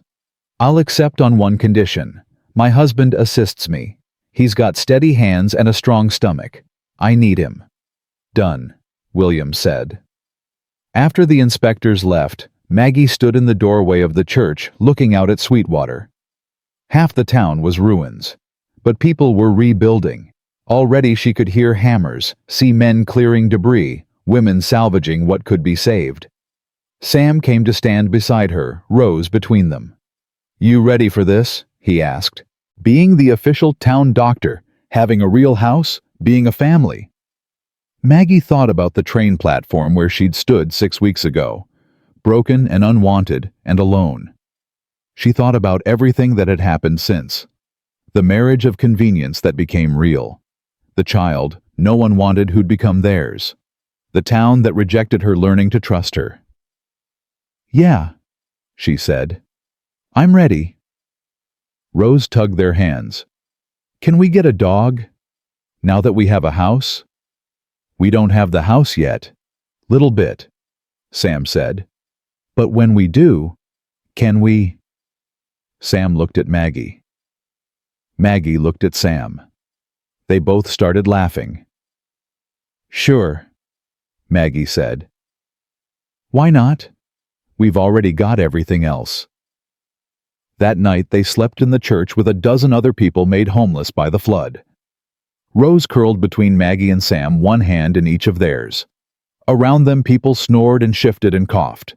S1: "I'll accept on one condition. My husband assists me. He's got steady hands and a strong stomach. I need him." "Done," Williams said. After the inspectors left, Maggie stood in the doorway of the church, looking out at Sweetwater. Half the town was ruins. But people were rebuilding. Already she could hear hammers, see men clearing debris, women salvaging what could be saved. Sam came to stand beside her, Rose between them. "You ready for this?" he asked. "Being the official town doctor, having a real house, being a family." Maggie thought about the train platform where she'd stood 6 weeks ago, broken and unwanted and alone. She thought about everything that had happened since. The marriage of convenience that became real. The child no one wanted who'd become theirs. The town that rejected her learning to trust her. "Yeah," she said. "I'm ready." Rose tugged their hands. "Can we get a dog? Now that we have a house?" "We don't have the house yet." "Little bit," Sam said. "But when we do, can we?" Sam looked at Maggie. Maggie looked at Sam. They both started laughing. "Sure," Maggie said. "Why not? We've already got everything else." That night they slept in the church with a dozen other people made homeless by the flood. Rose curled between Maggie and Sam, one hand in each of theirs. Around them people snored and shifted and coughed.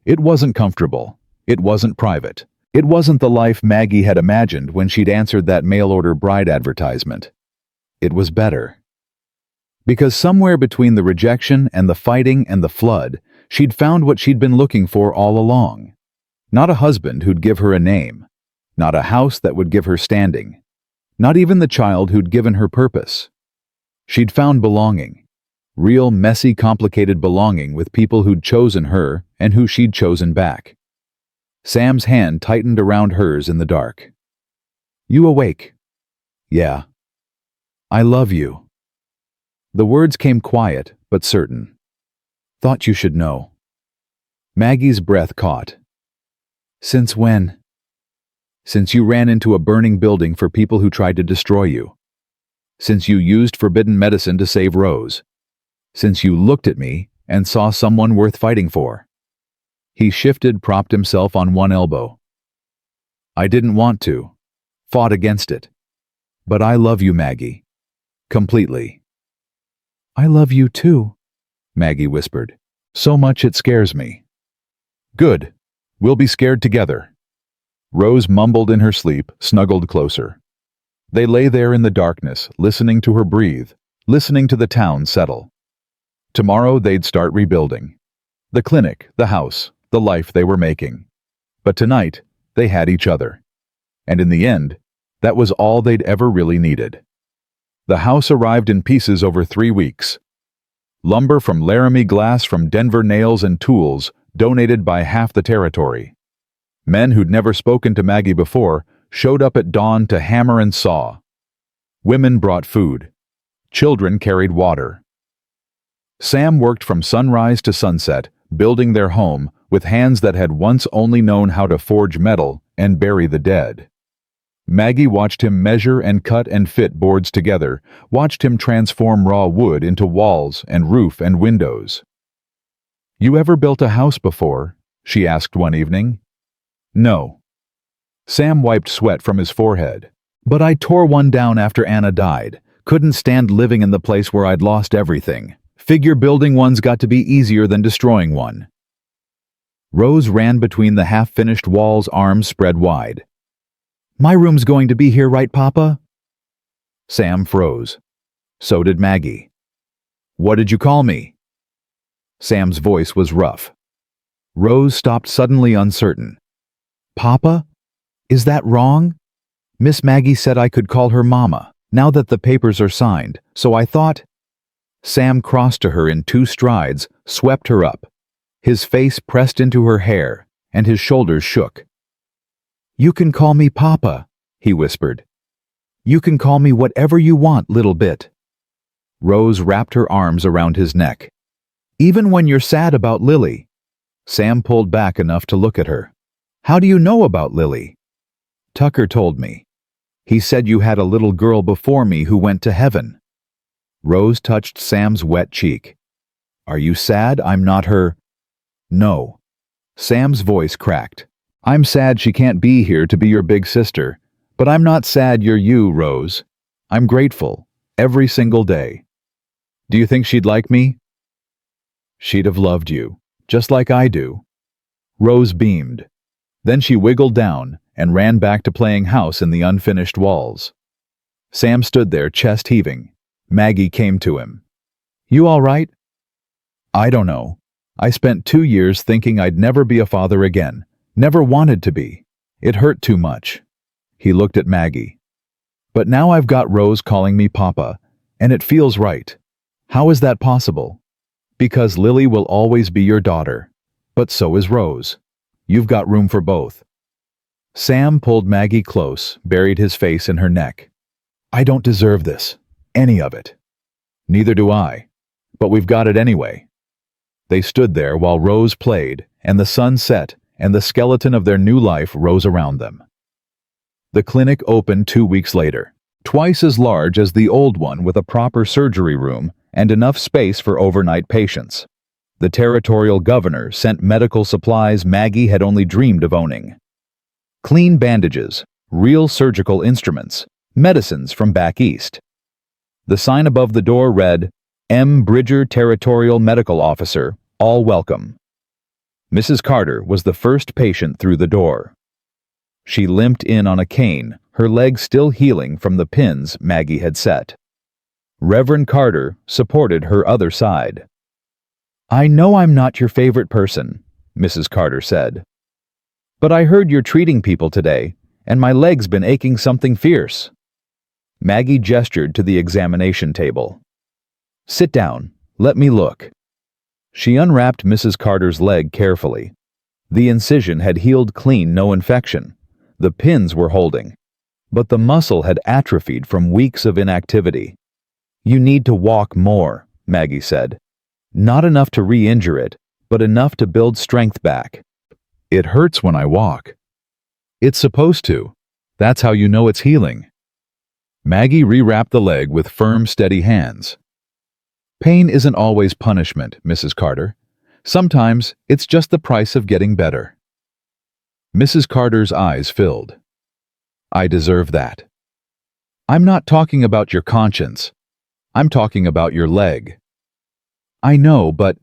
S1: It wasn't comfortable. It wasn't private. It wasn't the life Maggie had imagined when she'd answered that mail-order bride advertisement. It was better. Because somewhere between the rejection and the fighting and the flood, she'd found what she'd been looking for all along. Not a husband who'd give her a name. Not a house that would give her standing. Not even the child who'd given her purpose. She'd found belonging. Real, messy, complicated belonging with people who'd chosen her and who she'd chosen back. Sam's hand tightened around hers in the dark. "You awake?" "Yeah." "I love you." The words came quiet but certain. "Thought you should know." Maggie's breath caught. "Since when?" "Since you ran into a burning building for people who tried to destroy you. Since you used forbidden medicine to save Rose. Since you looked at me and saw someone worth fighting for." He shifted, propped himself on one elbow. "I didn't want to. Fought against it. But I love you, Maggie. Completely." "I love you too," Maggie whispered. "So much it scares me." "Good. We'll be scared together." Rose mumbled in her sleep, snuggled closer. They lay there in the darkness, listening to her breathe, listening to the town settle. Tomorrow they'd start rebuilding. The clinic, the house, the life they were making. But tonight, they had each other. And in the end, that was all they'd ever really needed. The house arrived in pieces over 3 weeks. Lumber from Laramie glass, from Denver nails and tools, donated by half the territory. Men who'd never spoken to Maggie before showed up at dawn to hammer and saw. Women brought food. Children carried water. Sam worked from sunrise to sunset, building their home with hands that had once only known how to forge metal and bury the dead. Maggie watched him measure and cut and fit boards together, watched him transform raw wood into walls and roof and windows. "You ever built a house before?" she asked one evening. "No." Sam wiped sweat from his forehead. "But I tore one down after Anna died. Couldn't stand living in the place where I'd lost everything. Figure building one's got to be easier than destroying one." Rose ran between the half-finished walls, arms spread wide. "My room's going to be here, right, Papa?" Sam froze. So did Maggie. "What did you call me?" Sam's voice was rough. Rose stopped suddenly, uncertain. "Papa? Is that wrong? Miss Maggie said I could call her Mama, now that the papers are signed, so I thought—" Sam crossed to her in 2 strides, swept her up. His face pressed into her hair, and his shoulders shook. "You can call me Papa," he whispered. "You can call me whatever you want, little bit." Rose wrapped her arms around his neck. "Even when you're sad about Lily." Sam pulled back enough to look at her. "How do you know about Lily?" "Tucker told me. He said you had a little girl before me who went to heaven." Rose touched Sam's wet cheek. "Are you sad I'm not her—" "No." Sam's voice cracked. "I'm sad she can't be here to be your big sister, But I'm not sad you're you, Rose. I'm grateful, every single day. Do you think she'd like me? She'd have loved you, just like I do. Rose beamed. Then she wiggled down and ran back to playing house in the unfinished walls. Sam stood there, chest heaving. Maggie came to him. You all right? I don't know. I spent 2 years thinking I'd never be a father again. Never wanted to be. It hurt too much. He looked at Maggie. But now I've got Rose calling me Papa, and it feels right. How is that possible? Because Lily will always be your daughter. But so is Rose. You've got room for both. Sam pulled Maggie close, buried his face in her neck. I don't deserve this. Any of it. Neither do I. But we've got it anyway. They stood there while Rose played, and the sun set, and the skeleton of their new life rose around them. The clinic opened 2 weeks later, twice as large as the old one with a proper surgery room and enough space for overnight patients. The territorial governor sent medical supplies Maggie had only dreamed of owning. Clean bandages, real surgical instruments, medicines from back east. The sign above the door read, M. Bridger Territorial Medical Officer, all welcome. Mrs. Carter was the first patient through the door. She limped in on a cane, her leg still healing from the pins Maggie had set. Reverend Carter supported her other side. I know I'm not your favorite person, Mrs. Carter said. But I heard you're treating people today, and my leg's been aching something fierce. Maggie gestured to the examination table. Sit down. Let me look. She unwrapped Mrs. Carter's leg carefully. The incision had healed clean, no infection. The pins were holding. But the muscle had atrophied from weeks of inactivity. You need to walk more, Maggie said. Not enough to re-injure it, but enough to build strength back. It hurts when I walk. It's supposed to. That's how you know it's healing. Maggie rewrapped the leg with firm, steady hands. Pain isn't always punishment, Mrs. Carter. Sometimes it's just the price of getting better. Mrs. Carter's eyes filled. I deserve that. I'm not talking about your conscience. I'm talking about your leg. I know, but...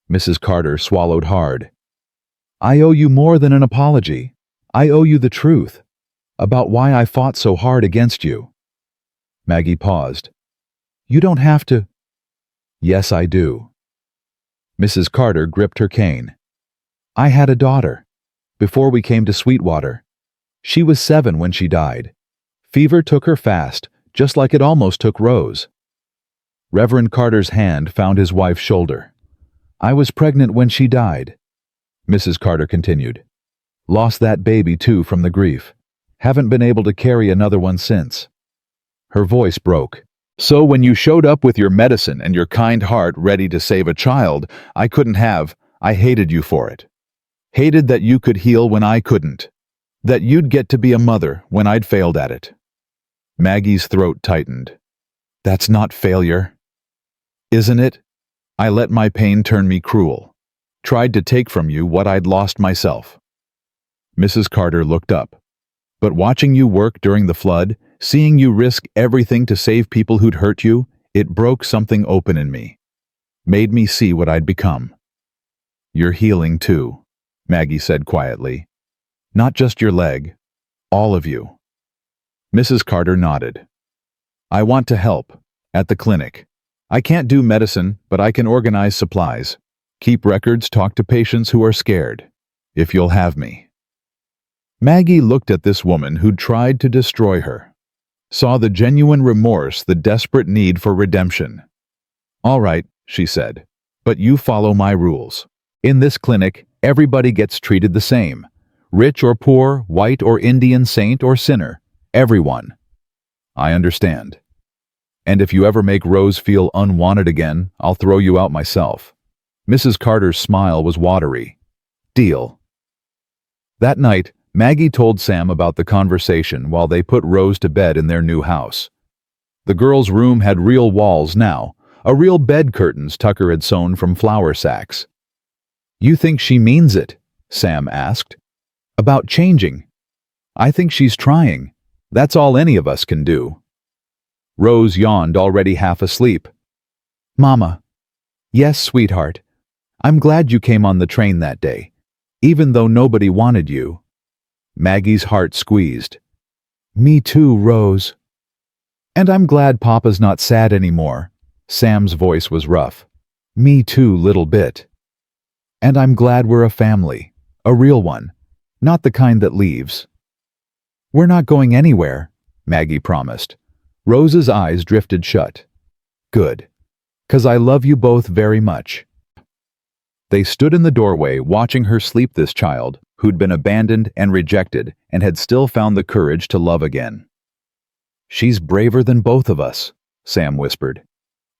S1: Mrs. Carter swallowed hard. I owe you more than an apology. I owe you the truth. About why I fought so hard against you. Maggie paused. You don't have to... Yes, I do. Mrs. Carter gripped her cane. I had a daughter. Before we came to Sweetwater. She was 7 when she died. Fever took her fast, just like it almost took Rose. Reverend Carter's hand found his wife's shoulder. I was pregnant when she died. Mrs. Carter continued. Lost that baby too from the grief. Haven't been able to carry another one since. Her voice broke. So when you showed up with your medicine and your kind heart ready to save a child, I hated you for it. Hated that you could heal when I couldn't. That you'd get to be a mother when I'd failed at it. Maggie's throat tightened. That's not failure. Isn't it? I let my pain turn me cruel. Tried to take from you what I'd lost myself. Mrs. Carter looked up. But watching you work during the flood, seeing you risk everything to save people who'd hurt you, it broke something open in me. Made me see what I'd become. You're healing too, Maggie said quietly. Not just your leg. All of you. Mrs. Carter nodded. I want to help. At the clinic. I can't do medicine, but I can organize supplies. Keep records, talk to patients who are scared. If you'll have me. Maggie looked at this woman who'd tried to destroy her. Saw the genuine remorse, the desperate need for redemption. All right, she said, but you follow my rules. In this clinic, everybody gets treated the same. Rich or poor, white or Indian, saint or sinner. Everyone. I understand. And if you ever make Rose feel unwanted again, I'll throw you out myself. Mrs. Carter's smile was watery. Deal. That night, Maggie told Sam about the conversation while they put Rose to bed in their new house. The girl's room had real walls now, a real bed curtains Tucker had sewn from flour sacks. You think she means it? Sam asked. About changing. I think she's trying. That's all any of us can do. Rose yawned, already half asleep. Mama. Yes, sweetheart. I'm glad you came on the train that day, even though nobody wanted you. Maggie's heart squeezed. Me too, Rose. And I'm glad Papa's not sad anymore. Sam's voice was rough. Me too, little bit. And I'm glad we're a family, a real one, not the kind that leaves. We're not going anywhere, Maggie promised. Rose's eyes drifted shut. Good. 'Cause I love you both very much. They stood in the doorway watching her sleep, this child, who'd been abandoned and rejected and had still found the courage to love again. She's braver than both of us, Sam whispered.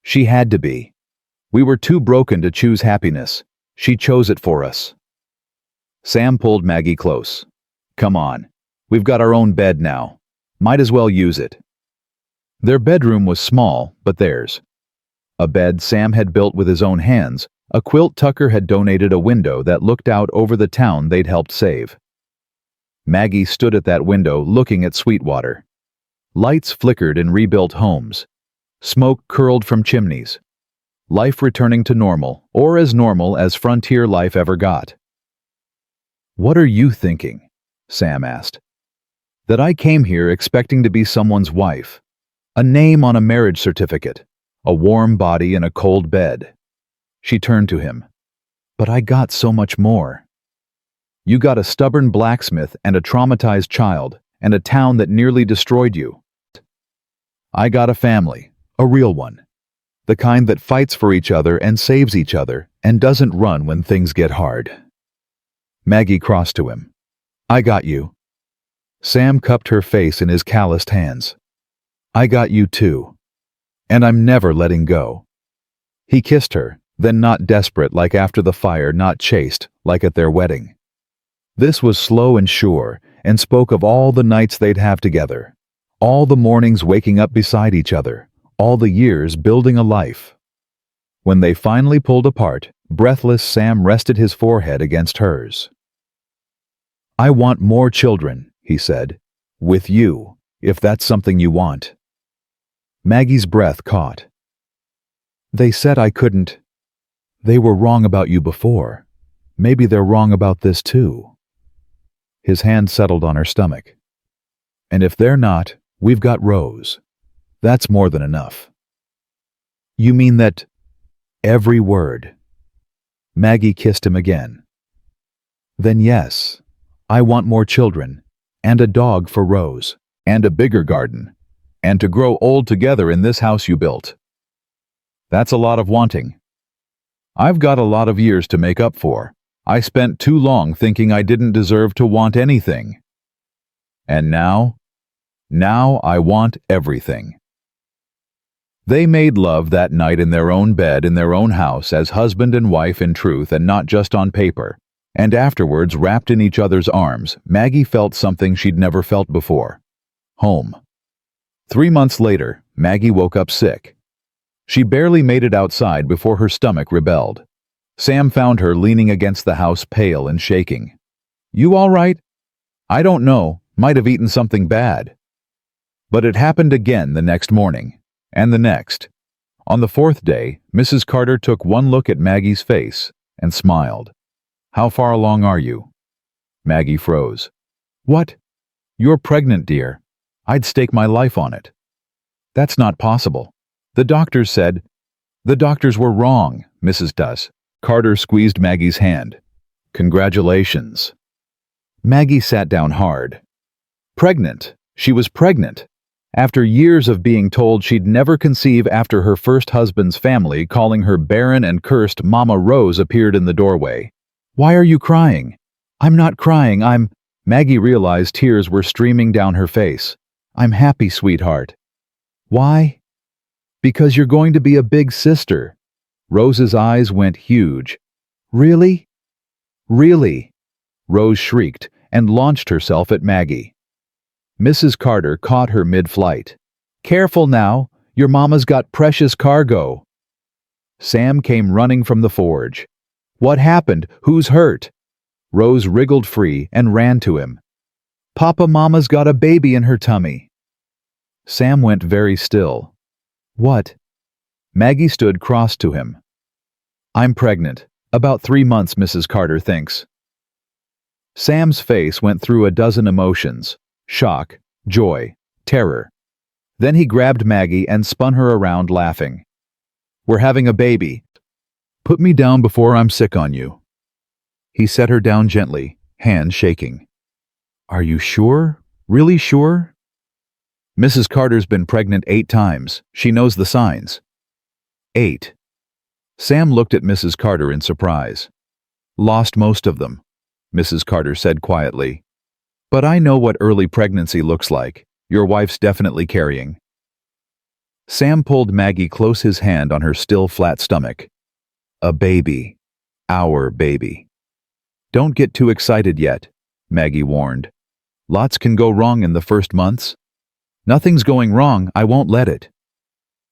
S1: She had to be. We were too broken to choose happiness. She chose it for us. Sam pulled Maggie close. Come on. We've got our own bed now. Might as well use it. Their bedroom was small, but theirs. A bed Sam had built with his own hands, a quilt Tucker had donated, a window that looked out over the town they'd helped save. Maggie stood at that window looking at Sweetwater. Lights flickered in rebuilt homes. Smoke curled from chimneys. Life returning to normal, or as normal as frontier life ever got. What are you thinking? Sam asked. That I came here expecting to be someone's wife. A name on a marriage certificate. A warm body in a cold bed. She turned to him. But I got so much more. You got a stubborn blacksmith and a traumatized child, and a town that nearly destroyed you. I got a family, a real one. The kind that fights for each other and saves each other, and doesn't run when things get hard. Maggie crossed to him. I got you. Sam cupped her face in his calloused hands. I got you too. And I'm never letting go. He kissed her, then not desperate like after the fire, not chaste like at their wedding. This was slow and sure, and spoke of all the nights they'd have together, all the mornings waking up beside each other, all the years building a life. When they finally pulled apart, breathless, Sam rested his forehead against hers. I want more children, he said, with you, if that's something you want. Maggie's breath caught. They said I couldn't. They were wrong about you before. Maybe they're wrong about this too. His hand settled on her stomach. And if they're not, we've got Rose. That's more than enough. You mean that? Every word. Maggie kissed him again. Then yes, I want more children, and a dog for Rose, and a bigger garden, and to grow old together in this house you built. That's a lot of wanting. I've got a lot of years to make up for. I spent too long thinking I didn't deserve to want anything. And now I want everything. They made love that night in their own bed in their own house as husband and wife in truth and not just on paper. And afterwards, wrapped in each other's arms, Maggie felt something she'd never felt before. Home. 3 months later, Maggie woke up sick. She barely made it outside before her stomach rebelled. Sam found her leaning against the house, pale and shaking. You all right? I don't know, might have eaten something bad. But it happened again the next morning, and the next. On the 4th day, Mrs. Carter took one look at Maggie's face and smiled. How far along are you? Maggie froze. What? You're pregnant, dear. I'd stake my life on it. That's not possible. The doctors said. The doctors were wrong, Mrs. Duss. Carter squeezed Maggie's hand. Congratulations. Maggie sat down hard. Pregnant. She was pregnant. After years of being told she'd never conceive after her first husband's family calling her barren and cursed, Mama Rose appeared in the doorway. Why are you crying? I'm not crying, Maggie realized tears were streaming down her face. I'm happy, sweetheart. Why? Because you're going to be a big sister. Rose's eyes went huge. Really? Really? Rose shrieked and launched herself at Maggie. Mrs. Carter caught her mid-flight. Careful now, your mama's got precious cargo. Sam came running from the forge. What happened? Who's hurt? Rose wriggled free and ran to him. Papa, Mama's got a baby in her tummy." Sam went very still. "What?" Maggie stood cross to him. "I'm pregnant. About 3 months, Mrs. Carter thinks." Sam's face went through a dozen emotions: shock, joy, terror. Then he grabbed Maggie and spun her around, laughing. "We're having a baby. Put me down before I'm sick on you." He set her down gently, hands shaking. "Are you sure? Really sure?" "Mrs. Carter's been pregnant 8 times. She knows the signs." 8. Sam looked at Mrs. Carter in surprise. "Lost most of them," Mrs. Carter said quietly. "But I know what early pregnancy looks like. Your wife's definitely carrying." Sam pulled Maggie close, his hand on her still flat stomach. "A baby. Our baby." "Don't get too excited yet," Maggie warned. "Lots can go wrong in the first months." "Nothing's going wrong. I won't let it."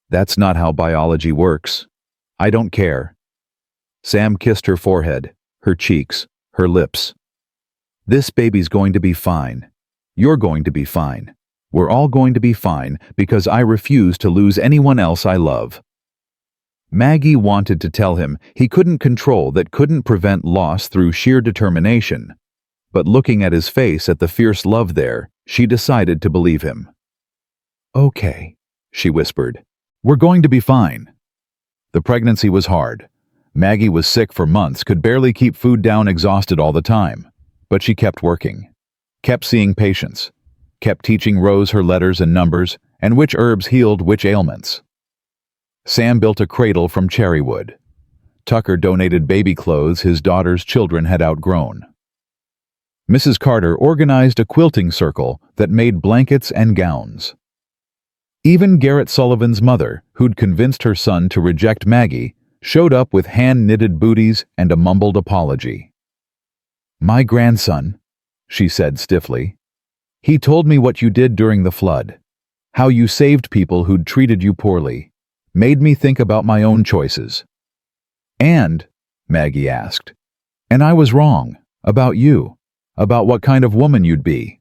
S1: "That's not how biology works." "I don't care." Sam kissed her forehead, her cheeks, her lips. "This baby's going to be fine. You're going to be fine. We're all going to be fine because I refuse to lose anyone else I love." Maggie wanted to tell him he couldn't control that, couldn't prevent loss through sheer determination. But looking at his face, at the fierce love there, she decided to believe him. "Okay," she whispered. "We're going to be fine." The pregnancy was hard. Maggie was sick for months, could barely keep food down, exhausted all the time. But she kept working, kept seeing patients, kept teaching Rose her letters and numbers, and which herbs healed which ailments. Sam built a cradle from cherry wood. Tucker donated baby clothes his daughter's children had outgrown. Mrs. Carter organized a quilting circle that made blankets and gowns. Even Garrett Sullivan's mother, who'd convinced her son to reject Maggie, showed up with hand-knitted booties and a mumbled apology. "My grandson," she said stiffly. "He told me what you did during the flood, how you saved people who'd treated you poorly, made me think about my own choices." "And," Maggie asked, "and I was wrong, about you, about what kind of woman you'd be."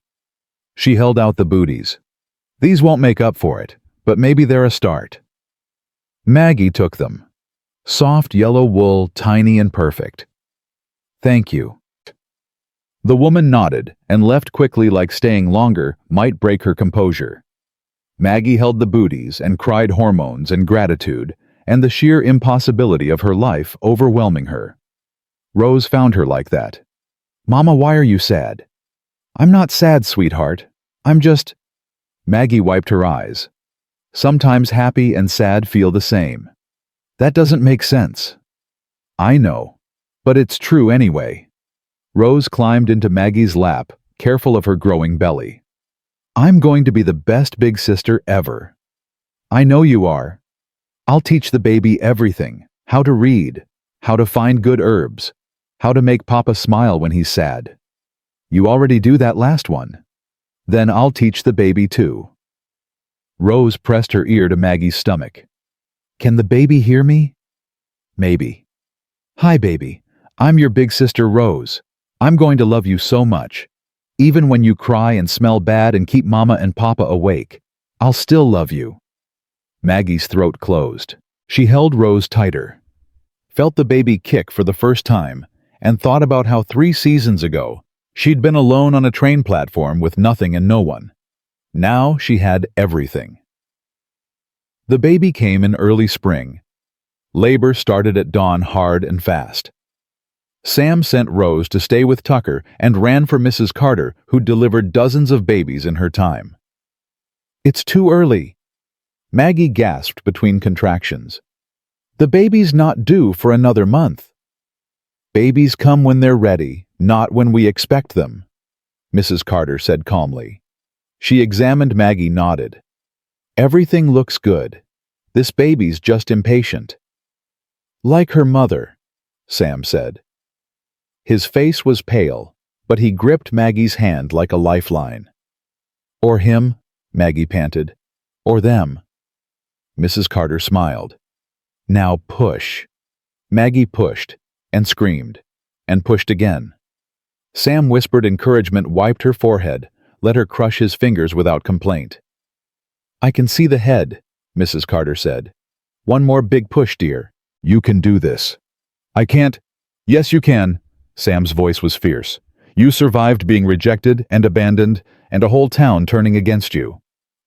S1: She held out the booties. "These won't make up for it, but maybe they're a start." Maggie took them. Soft yellow wool, tiny and perfect. "Thank you." The woman nodded and left quickly, like staying longer might break her composure. Maggie held the booties and cried hormones and gratitude and the sheer impossibility of her life overwhelming her. Rose found her like that. "Mama, why are you sad?" "I'm not sad, sweetheart. I'm just—" Maggie wiped her eyes. "Sometimes happy and sad feel the same. That doesn't make sense." "I know, but it's true anyway." Rose climbed into Maggie's lap, careful of her growing belly. "I'm going to be the best big sister ever." "I know you are. I'll teach the baby everything, how to read, how to find good herbs, how to make Papa smile when he's sad. You already do that last one. Then I'll teach the baby too." Rose pressed her ear to Maggie's stomach. "Can the baby hear me?" "Maybe." "Hi, baby. I'm your big sister Rose. I'm going to love you so much. Even when you cry and smell bad and keep Mama and Papa awake, I'll still love you." Maggie's throat closed. She held Rose tighter, felt the baby kick for the first time, and thought about how 3 seasons ago she'd been alone on a train platform with nothing and no one. Now she had everything. The baby came in early spring. Labor started at dawn, hard and fast. Sam sent Rose to stay with Tucker and ran for Mrs. Carter, who'd delivered dozens of babies in her time. "It's too early," Maggie gasped between contractions. "The baby's not due for another month." "Babies come when they're ready, not when we expect them," Mrs. Carter said calmly. She examined Maggie, nodded. "Everything looks good. This baby's just impatient." "Like her mother," Sam said. His face was pale, but he gripped Maggie's hand like a lifeline. "Or him," Maggie panted. "Or them." Mrs. Carter smiled. "Now push." Maggie pushed, and screamed, and pushed again. Sam whispered encouragement, wiped her forehead, let her crush his fingers without complaint. "I can see the head," Mrs. Carter said. "One more big push, dear. You can do this." "I can't." "Yes, you can." Sam's voice was fierce. "You survived being rejected and abandoned and a whole town turning against you.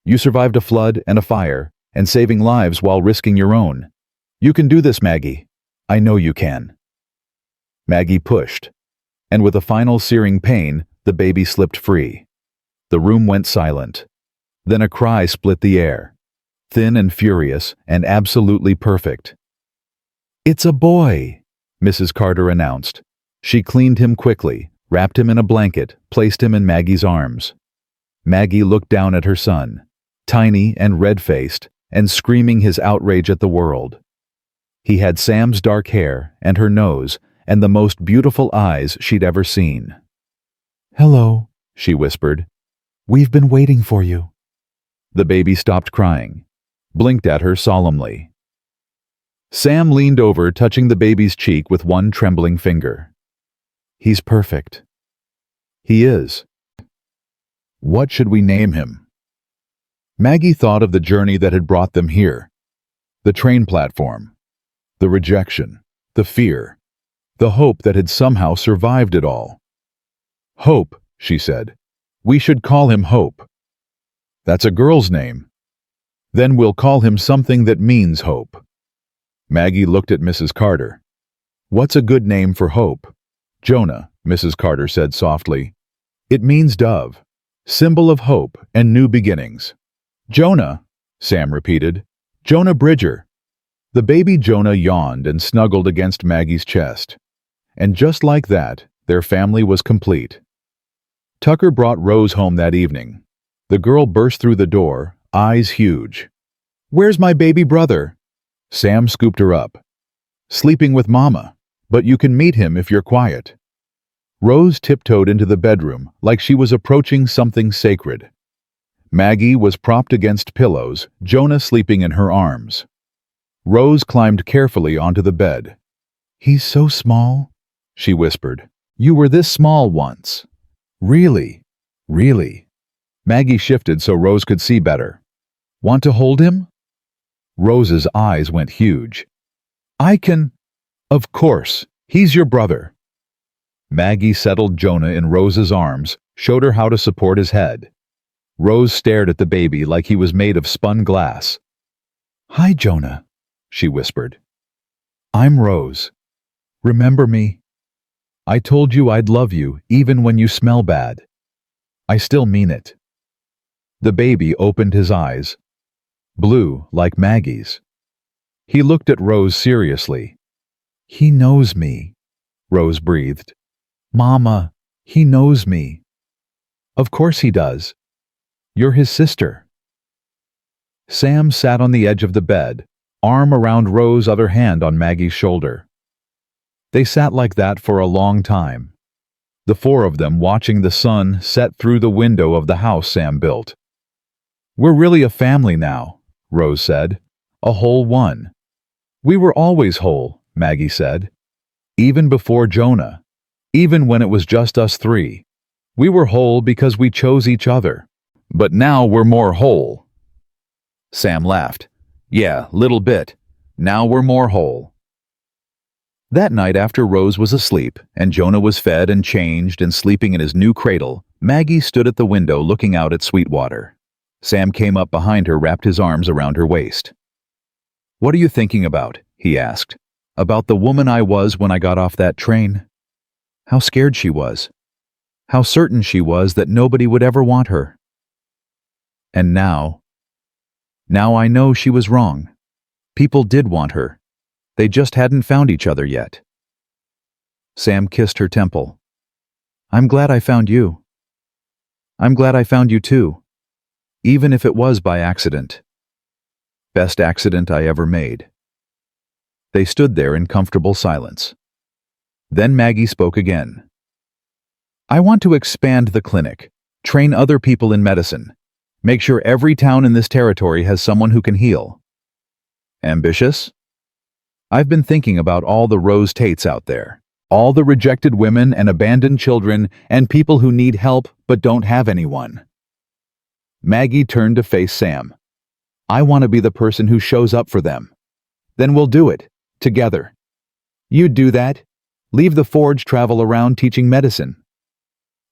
S1: You survived a flood and a fire and saving lives while risking your own. You can do this, Maggie. I know you can." Maggie pushed, and with a final searing pain, the baby slipped free. The room went silent. Then a cry split the air, thin and furious and absolutely perfect. "It's a boy," Mrs. Carter announced. She cleaned him quickly, wrapped him in a blanket, placed him in Maggie's arms. Maggie looked down at her son, tiny and red-faced, and screaming his outrage at the world. He had Sam's dark hair and her nose and the most beautiful eyes she'd ever seen. "Hello," she whispered. "We've been waiting for you." The baby stopped crying, blinked at her solemnly. Sam leaned over, touching the baby's cheek with one trembling finger. "He's perfect." "He is." "What should we name him?" Maggie thought of the journey that had brought them here. The train platform, the rejection, the fear, the hope that had somehow survived it all. "Hope," she said. "We should call him Hope." "That's a girl's name." "Then we'll call him something that means hope." Maggie looked at Mrs. Carter. "What's a good name for Hope?" "Jonah," Mrs. Carter said softly. "It means dove, symbol of hope and new beginnings." "Jonah," Sam repeated. "Jonah Bridger." The baby Jonah yawned and snuggled against Maggie's chest. And just like that, their family was complete. Tucker brought Rose home that evening. The girl burst through the door, eyes huge. "Where's my baby brother?" Sam scooped her up. "Sleeping with Mama, but you can meet him if you're quiet." Rose tiptoed into the bedroom like she was approaching something sacred. Maggie was propped against pillows, Jonah sleeping in her arms. Rose climbed carefully onto the bed. "He's so small," she whispered. "You were this small once." "Really? Really?" Maggie shifted so Rose could see better. "Want to hold him?" Rose's eyes went huge. "I can—" "Of course. He's your brother." Maggie settled Jonah in Rose's arms, showed her how to support his head. Rose stared at the baby like he was made of spun glass. "Hi, Jonah," she whispered. "I'm Rose. Remember me? I told you I'd love you even when you smell bad. I still mean it." The baby opened his eyes, blue like Maggie's. He looked at Rose seriously. "He knows me," Rose breathed. "Mama, he knows me." "Of course he does. You're his sister." Sam sat on the edge of the bed, arm around Rose's other hand on Maggie's shoulder. They sat like that for a long time, the four of them watching the sun set through the window of the house Sam built. "We're really a family now," Rose said. "A whole one." "We were always whole," Maggie said. "Even before Jonah. Even when it was just us three. We were whole because we chose each other. But now we're more whole." Sam laughed. "Yeah, little bit. Now we're more whole." That night after Rose was asleep and Jonah was fed and changed and sleeping in his new cradle, Maggie stood at the window looking out at Sweetwater. Sam came up behind her, wrapped his arms around her waist. "What are you thinking about?" he asked. "About the woman I was when I got off that train? How scared she was. How certain she was that nobody would ever want her. And now I know she was wrong. People did want her. They just hadn't found each other yet." Sam kissed her temple. "I'm glad I found you. I'm glad I found you too, even if it was by accident. Best accident I ever made." They stood there in comfortable silence. Then Maggie spoke again. "I want to expand the clinic, train other people in medicine, make sure every town in this territory has someone who can heal." "Ambitious?" "I've been thinking about all the Rose Tates out there, All the rejected women and abandoned children and people who need help but don't have anyone. Maggie turned to face Sam. I want to be the person who shows up for them. Then we'll do it, together. You'd do that? Leave the forge, travel around teaching medicine.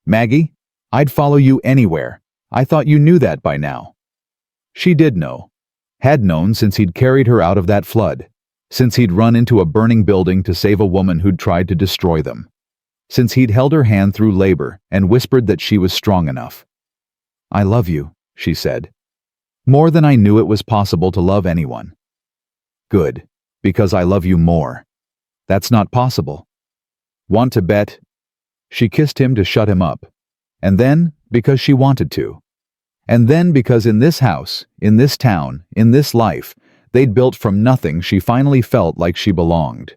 S1: Maggie, I'd follow you anywhere. I thought you knew that by now. She did know. Had known since he'd carried her out of that flood. Since he'd run into a burning building to save a woman who'd tried to destroy them. Since he'd held her hand through labor and whispered that she was strong enough. I love you, she said. More than I knew it was possible to love anyone. Good, because I love you more. That's not possible. Want to bet? She kissed him to shut him up. And then, because she wanted to. And then because in this house, in this town, in this life, they'd built from nothing, she finally felt like she belonged.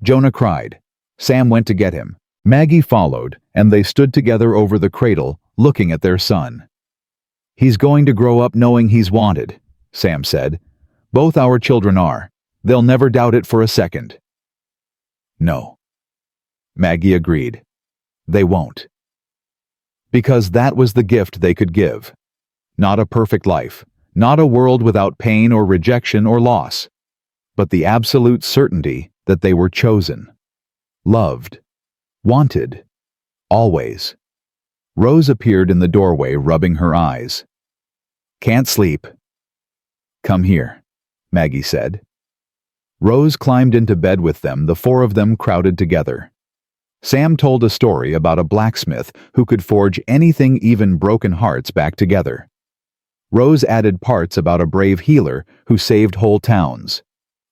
S1: Jonah cried. Sam went to get him. Maggie followed, and they stood together over the cradle, looking at their son. He's going to grow up knowing he's wanted, Sam said. Both our children are. They'll never doubt it for a second. No. Maggie agreed. They won't. Because that was the gift they could give. Not a perfect life. Not a world without pain or rejection or loss, but the absolute certainty that they were chosen, loved, wanted, always. Rose appeared in the doorway, rubbing her eyes. Can't sleep. Come here, Maggie said. Rose climbed into bed with them, the four of them crowded together. Sam told a story about a blacksmith who could forge anything, even broken hearts, back together. Rose added parts about a brave healer who saved whole towns.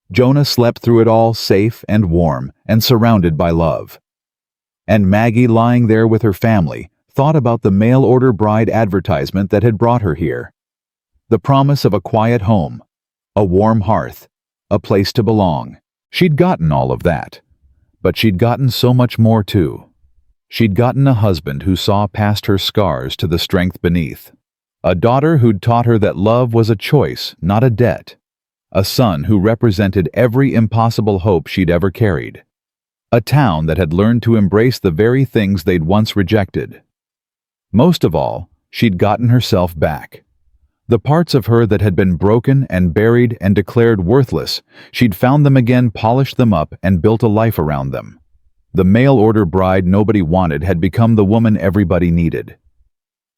S1: Jonah slept through it all, safe and warm and surrounded by love. And Maggie, lying there with her family, thought about the mail-order bride advertisement that had brought her here. The promise of a quiet home, a warm hearth, a place to belong. She'd gotten all of that. But she'd gotten so much more too. She'd gotten a husband who saw past her scars to the strength beneath. A daughter who'd taught her that love was a choice, not a debt. A son who represented every impossible hope she'd ever carried. A town that had learned to embrace the very things they'd once rejected. Most of all, she'd gotten herself back. The parts of her that had been broken and buried and declared worthless, she'd found them again, polished them up, and built a life around them. The mail-order bride nobody wanted had become the woman everybody needed.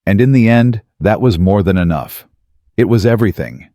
S1: And in the end, that was more than enough. It was everything.